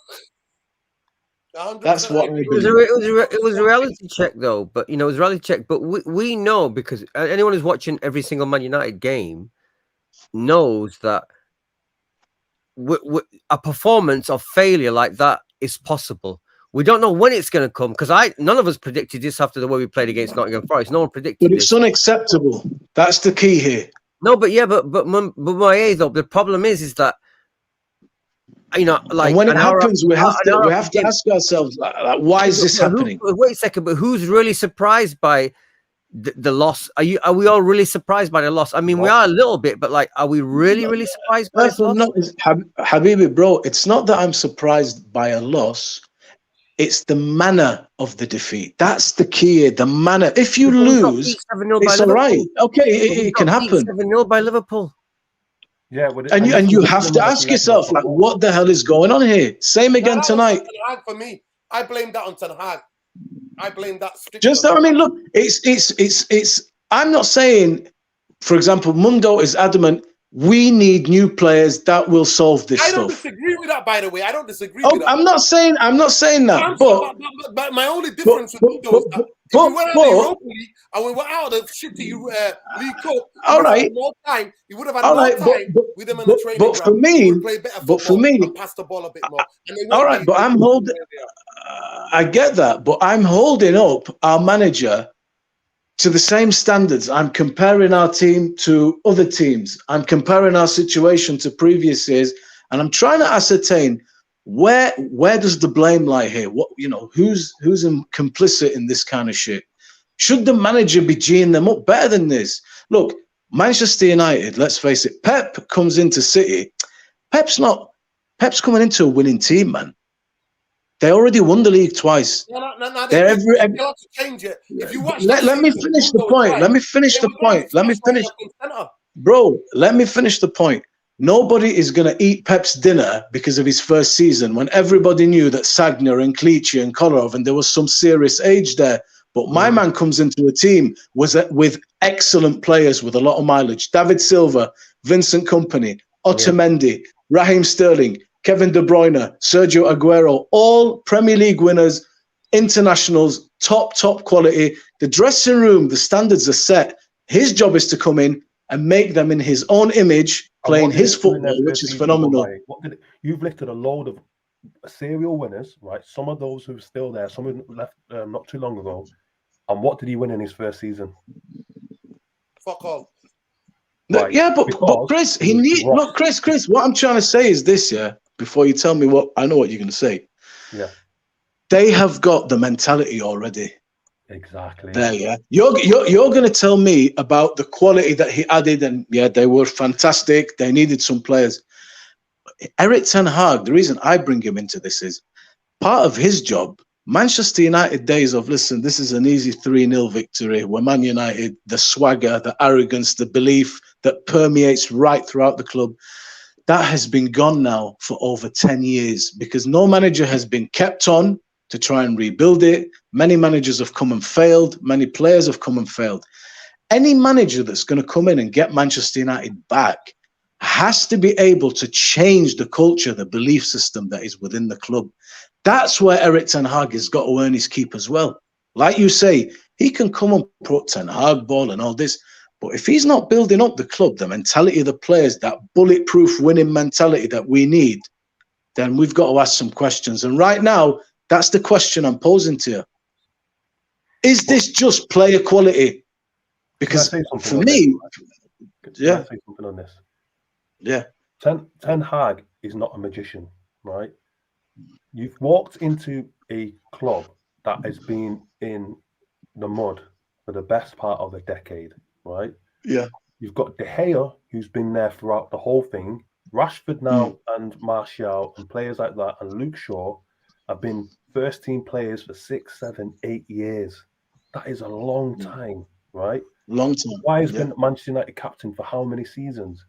That's what it was a reality check, though. But it was a reality check. But we know, because anyone who's watching every single Man United game knows that a performance of failure like that is possible. We don't know when it's going to come, because none of us predicted this after the way we played against Nottingham Forest. No one predicted But it's unacceptable. That's the key here. No, but my though, the problem is that, like, and when it happens, we have to ask ourselves, like, why is this happening? Wait a second, but who's really surprised by the loss? Are we all really surprised by the loss? I mean, we are a little bit, but like, are we really surprised by this loss? Habibi, bro, it's not that I'm surprised by a loss. It's the manner of the defeat. That's the key here, the manner. If you lose, it's all right. Okay, it can happen. 7-0 by Liverpool. Yeah, and you have to ask yourself, like, what the hell is going on here? Same again tonight. For me, I blame that on Ten Hag. I blame that. Just that, I mean, look, it's. I'm not saying, for example, Mundo is adamant. We need new players that will solve this stuff. I don't disagree with that, by the way. I don't disagree with that. I'm not saying that. But my only difference with Mundo is that if we went out of the Europa League and we were out of the shitty League Cup, all right, more time. You would have had more time with them in the training ground. But for me, and pass the ball a bit more. All right, but I'm holding. I get that, but I'm holding up our manager to the same standards. I'm comparing our team to other teams. I'm comparing our situation to previous years, and I'm trying to ascertain where does the blame lie here? What, who's complicit in this kind of shit? Should the manager be geeing them up better than this? Look, Manchester United, let's face it, Pep comes into City. Pep's coming into a winning team, man. They already won the league twice. No, they're to change it. If you watch, let me finish the point. Let me finish the point. Let me finish, bro. Let me finish the point. Nobody is going to eat Pep's dinner because of his first season, when everybody knew that Sagna and Clichy and Kolarov, and there was some serious age there. But my man comes into a team with excellent players with a lot of mileage. David Silva, Vincent Kompany, Otamendi, Raheem Sterling, Kevin De Bruyne, Sergio Aguero, all Premier League winners, internationals, top quality. The dressing room, the standards are set. His job is to come in and make them in his own image, playing his football, which is phenomenal. You've listed a load of serial winners, right? Some of those who are still there, some who left not too long ago. And what did he win in his first season? Fuck all. Right, Yeah, but because Chris, Chris. What I'm trying to say is this, yeah. Before you tell me what I know, what you're going to say. Yeah, They have got the mentality already. exactly. There, yeah. You're going to tell me about the quality that he added, and yeah, they were fantastic. They needed some players. Eric Ten Hag. The reason I bring him into this is part of his job. Manchester United days of, listen, this is an easy 3-0 victory. We're Man United, the swagger, the arrogance, the belief that permeates right throughout the club, that has been gone now for over 10 years because no manager has been kept on to try and rebuild it. Many managers have come and failed. Many players have come and failed. Any manager that's going to come in and get Manchester United back has to be able to change the culture, the belief system that is within the club. That's where Eric Ten Hag has got to earn his keep as well. Like you say, he can come and put Ten Hag ball and all this, but if he's not building up the club, the mentality of the players, that bulletproof winning mentality that we need, then we've got to ask some questions. And right now, that's the question I'm posing to you. Is this just player quality? Because for me, Can I say something on this? Yeah. Ten Hag is not a magician, right? You've walked into a club that has been in the mud for the best part of a decade, right? Yeah. You've got De Gea, who's been there throughout the whole thing. Rashford now and Martial and players like that, and Luke Shaw have been first team players for 6, 7, 8 years. That is a long time, right? Long time. Why has been Manchester United captain for how many seasons?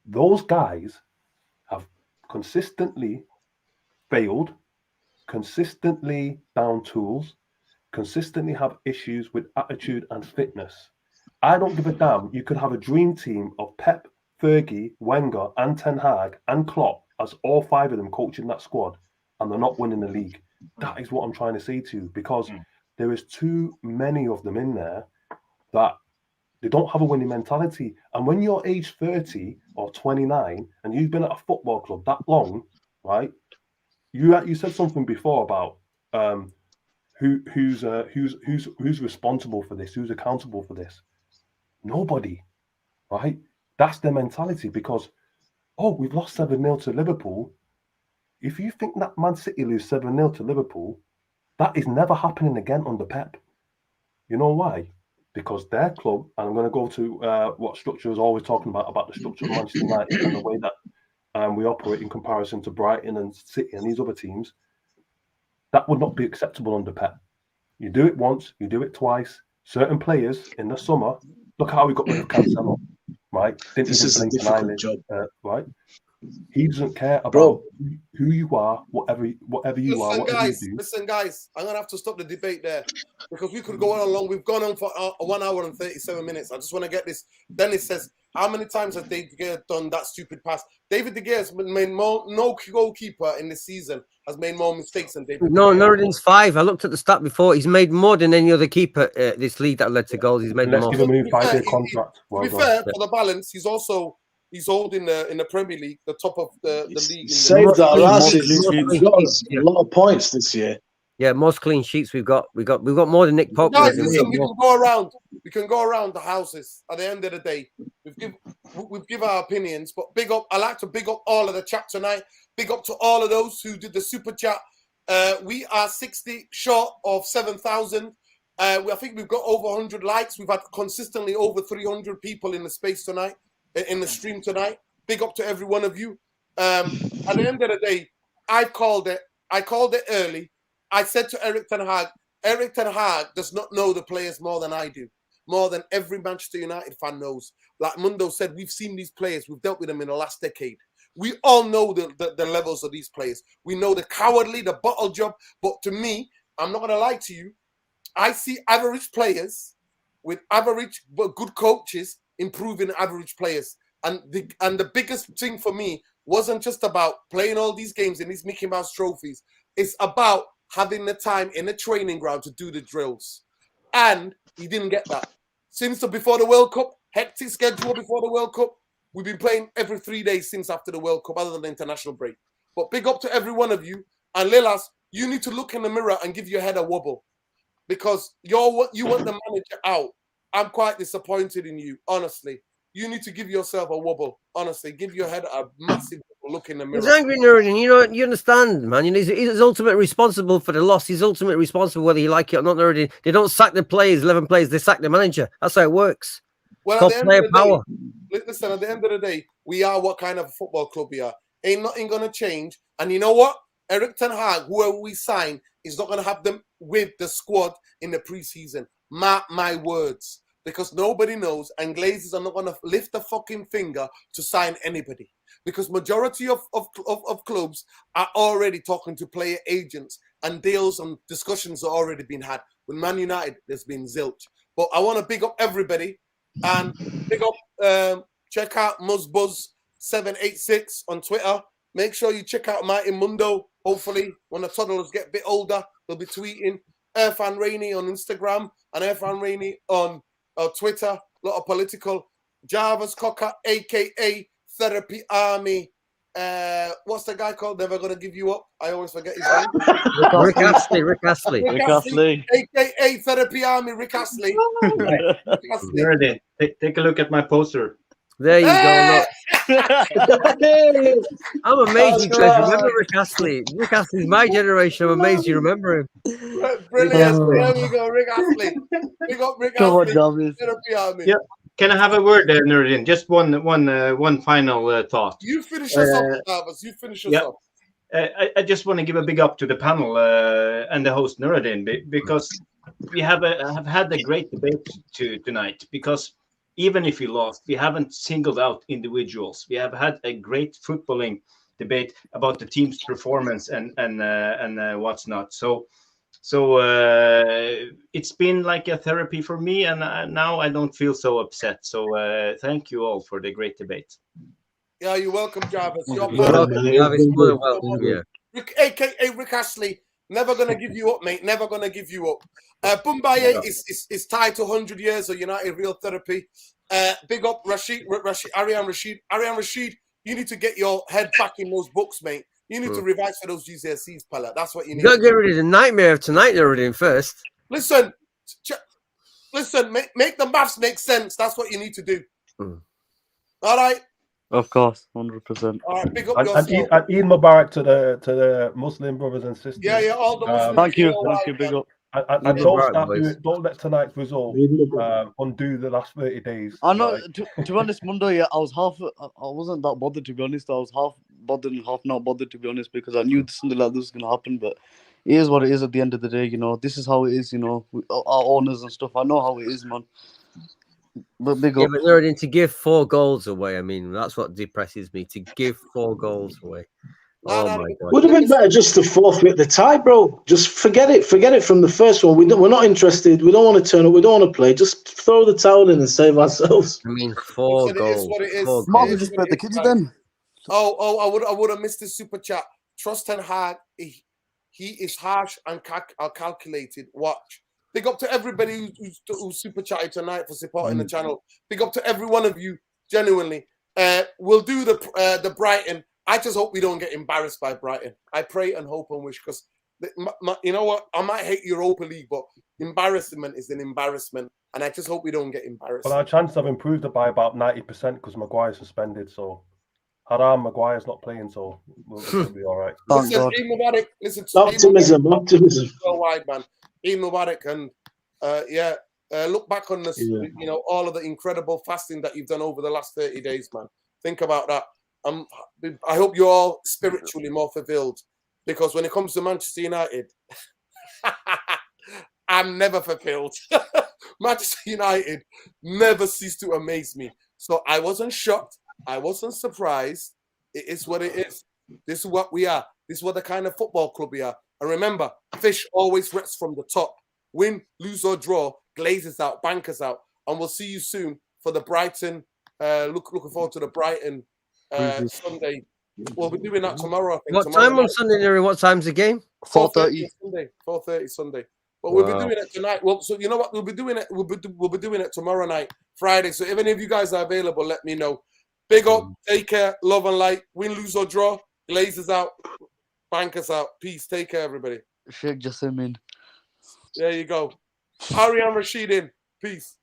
Those guys have consistently failed, consistently down tools, consistently have issues with attitude and fitness. I don't give a damn. You could have a dream team of Pep, Fergie, Wenger, and Ten Hag and Klopp as all 5 of them coaching that squad, and they're not winning the league. That is what I'm trying to say to you, because there is too many of them in there that they don't have a winning mentality. And when you're age 30 or 29 and you've been at a football club that long, right? You said something before about who's responsible for this, who's accountable for this. Nobody, right? That's their mentality, because we've lost 7-0 to Liverpool. If you think that Man City lose 7-0 to Liverpool, that is never happening again under Pep. You know why? Because their club, and I'm going to go to what Structure is always talking about the structure of Manchester United and the way that we operate in comparison to Brighton and City and these other teams, that would not be acceptable under Pep. You do it once, you do it twice. Certain players in the summer, look how we got rid of Cancelo, right? This is a difficult job, right? He doesn't care about who you are, whatever you are, whatever you do. Listen, guys, I'm gonna have to stop the debate there because we could go on long. We've gone on for 1 hour and 37 minutes. I just want to get this. Dennis says, how many times has David De Gea done that stupid pass? David De Gea has made no goalkeeper in this season has made more mistakes than David. No, Norden's 5. I looked at the stat before. He's made more than any other keeper this league that led to goals. He's made the most. Let's give him a 5-year contract. To be fair, for the balance, he's holding in the Premier League, the top of the league. Saved our asses. We've got a lot of points this year. Yeah, most clean sheets we've got. We've got more than Nick Pope. Guys, listen, we can go around. We can go around the houses. At the end of the day, we've give our opinions, but big up. I like to big up all of the chat tonight. Big up to all of those who did the super chat. We are 60 short of 7,000. I think we've got over 100 likes. We've had consistently over 300 people in the space tonight, in the stream tonight. Big up to every one of you. At the end of the day, I called it. I called it early. I said to Eric Ten Hag does not know the players more than I do, more than every Manchester United fan knows. Like Mundo said, we've seen these players. We've dealt with them in the last decade. We all know the levels of these players. We know the cowardly, the bottle job. But to me, I'm not going to lie to you, I see average players with average but good coaches improving average players. And the biggest thing for me wasn't just about playing all these games in these Mickey Mouse trophies. It's about having the time in the training ground to do the drills. And he didn't get that. Since before the World Cup, hectic schedule before the World Cup, we've been playing every 3 days since after the World Cup, other than the international break. But big up to every one of you. And Lilas, you need to look in the mirror and give your head a wobble. Because you want the manager out. I'm quite disappointed in you, honestly. you need to give yourself a wobble. Honestly, give your head a massive look in the mirror. He's angry, Nuruddin. You know, you understand, man. You know, he's ultimately responsible for the loss. He's ultimately responsible whether you like it or not, Nuruddin. They don't sack the players, 11 players. They sack the manager. That's how it works. Well, It's called player power. Listen, at the end of the day, we are what kind of football club we are. Ain't nothing going to change. And you know what? Eric Ten Hag, whoever we sign, is not going to have them with the squad in the preseason. Mark my words. Because nobody knows, and Glazers are not going to lift a fucking finger to sign anybody. Because majority of clubs are already talking to player agents, and deals and discussions are already been had. With Man United, there's been zilch. But I want to big up everybody, and big up, check out Muzzbuzz786 on Twitter. Make sure you check out Mighty Mundo. Hopefully, when the toddlers get a bit older, they'll be tweeting. Irfan Rainey on Instagram and Irfan Rainey on Twitter. A lot of political. Jarvis Cocker, a.k.a. Therapy Army. What's the guy called? Never Gonna Give You Up. I always forget his name. Rick Astley. Rick Astley. A.k.a. Therapy Army, Rick Astley. Nuruddin, take a look at my poster. There you go. Look. I'm amazed you guys remember Rick Astley. Rick Astley's my generation. I'm amazed you remember him. Brilliant. There we go, Rick Astley. Big up Rick Come on, Astley. Jarvis. Therapy Army. Yeah. Can I have a word there, Nuruddin? Just one final thought. You finish us off, Jarvis. You finish us off. I just want to give a big up to the panel and the host Nuruddin, because we have had a great debate tonight. Because even if we lost, we haven't singled out individuals. We have had a great footballing debate about the team's performance and what's not. So it's been like a therapy for me, and now I don't feel so upset. So thank you all for the great debate. Yeah, you're welcome, Jarvis. You're welcome. Yeah. A.k.a. Rick Astley. Never gonna give you up, mate. Never gonna give you up. Bumbaye is tied to 100 years of United Real Therapy. Big up Arian Rashid, you need to get your head back in those books, mate. You need to revise for those GCSEs, Pala. That's what you need. You gotta get rid of the nightmare of tonight, Nuruddin, first. Listen, make the maths make sense. That's what you need to do. All right. Of course, 100%. All right, big up And yourself. Eid Mubarak to the Muslim brothers and sisters. Yeah, all the Muslims. Thank you, big up. And don't let tonight's result undo the last 30 days. I know. To be honest, Mundo, I wasn't that bothered, to be honest. I was half bothered and half not bothered, to be honest, because I knew something like this was going to happen. But it is what it is at the end of the day, This is how it is, our owners and stuff. I know how it is, man. But big up. But Nuruddin, to give 4 goals away, I mean, that's what depresses me. To give 4 goals away. Oh my God! Would have been better just to forfeit the tie, bro. Just forget it. Forget it from the first one. We're not interested. We don't want to turn up. We don't want to play. Just throw the towel in and save ourselves. I mean, 4 goals. It is. Marvin just bet the kids then. I would have missed this super chat. Trust Ten Hag. He is harsh and calculated. Watch. Big up to everybody who super chatted tonight for supporting the channel. Big up to every one of you. Genuinely. We'll do the Brighton. I just hope we don't get embarrassed by Brighton. I pray and hope and wish, because you know what? I might hate Europa League, but embarrassment is an embarrassment, and I just hope we don't get embarrassed. Well, our chances have improved it by about 90% because Maguire's suspended. So, Maguire's not playing, so we'll be all right. Listen, Optimism. So wide, man. Eid Mubarak, and look back on this. All of the incredible fasting that you've done over the last 30 days, man. Think about that. I hope you're all spiritually more fulfilled, because when it comes to Manchester United, I'm never fulfilled. Manchester United never cease to amaze me. So I wasn't shocked. I wasn't surprised. It is what it is. This is what we are. This is what the kind of football club we are. And remember, fish always rests from the top. Win, lose or draw, Glazers out, bankers out. And we'll see you soon for the Brighton. Looking forward to the Brighton Sunday. We'll be doing that tomorrow, I think. What time on Sunday, Nuri? What time's the game? 4:30. 4:30 Sunday. But we'll be doing it tonight. Well, so you know what? We'll be doing it. We'll be doing it tomorrow night, Friday. So if any of you guys are available, let me know. Big up, take care, love and light. Win, lose or draw. Glazers out, bankers out. Peace. Take care, everybody. Sheikh Jassim in. There you go. Arian Rashid in. Peace.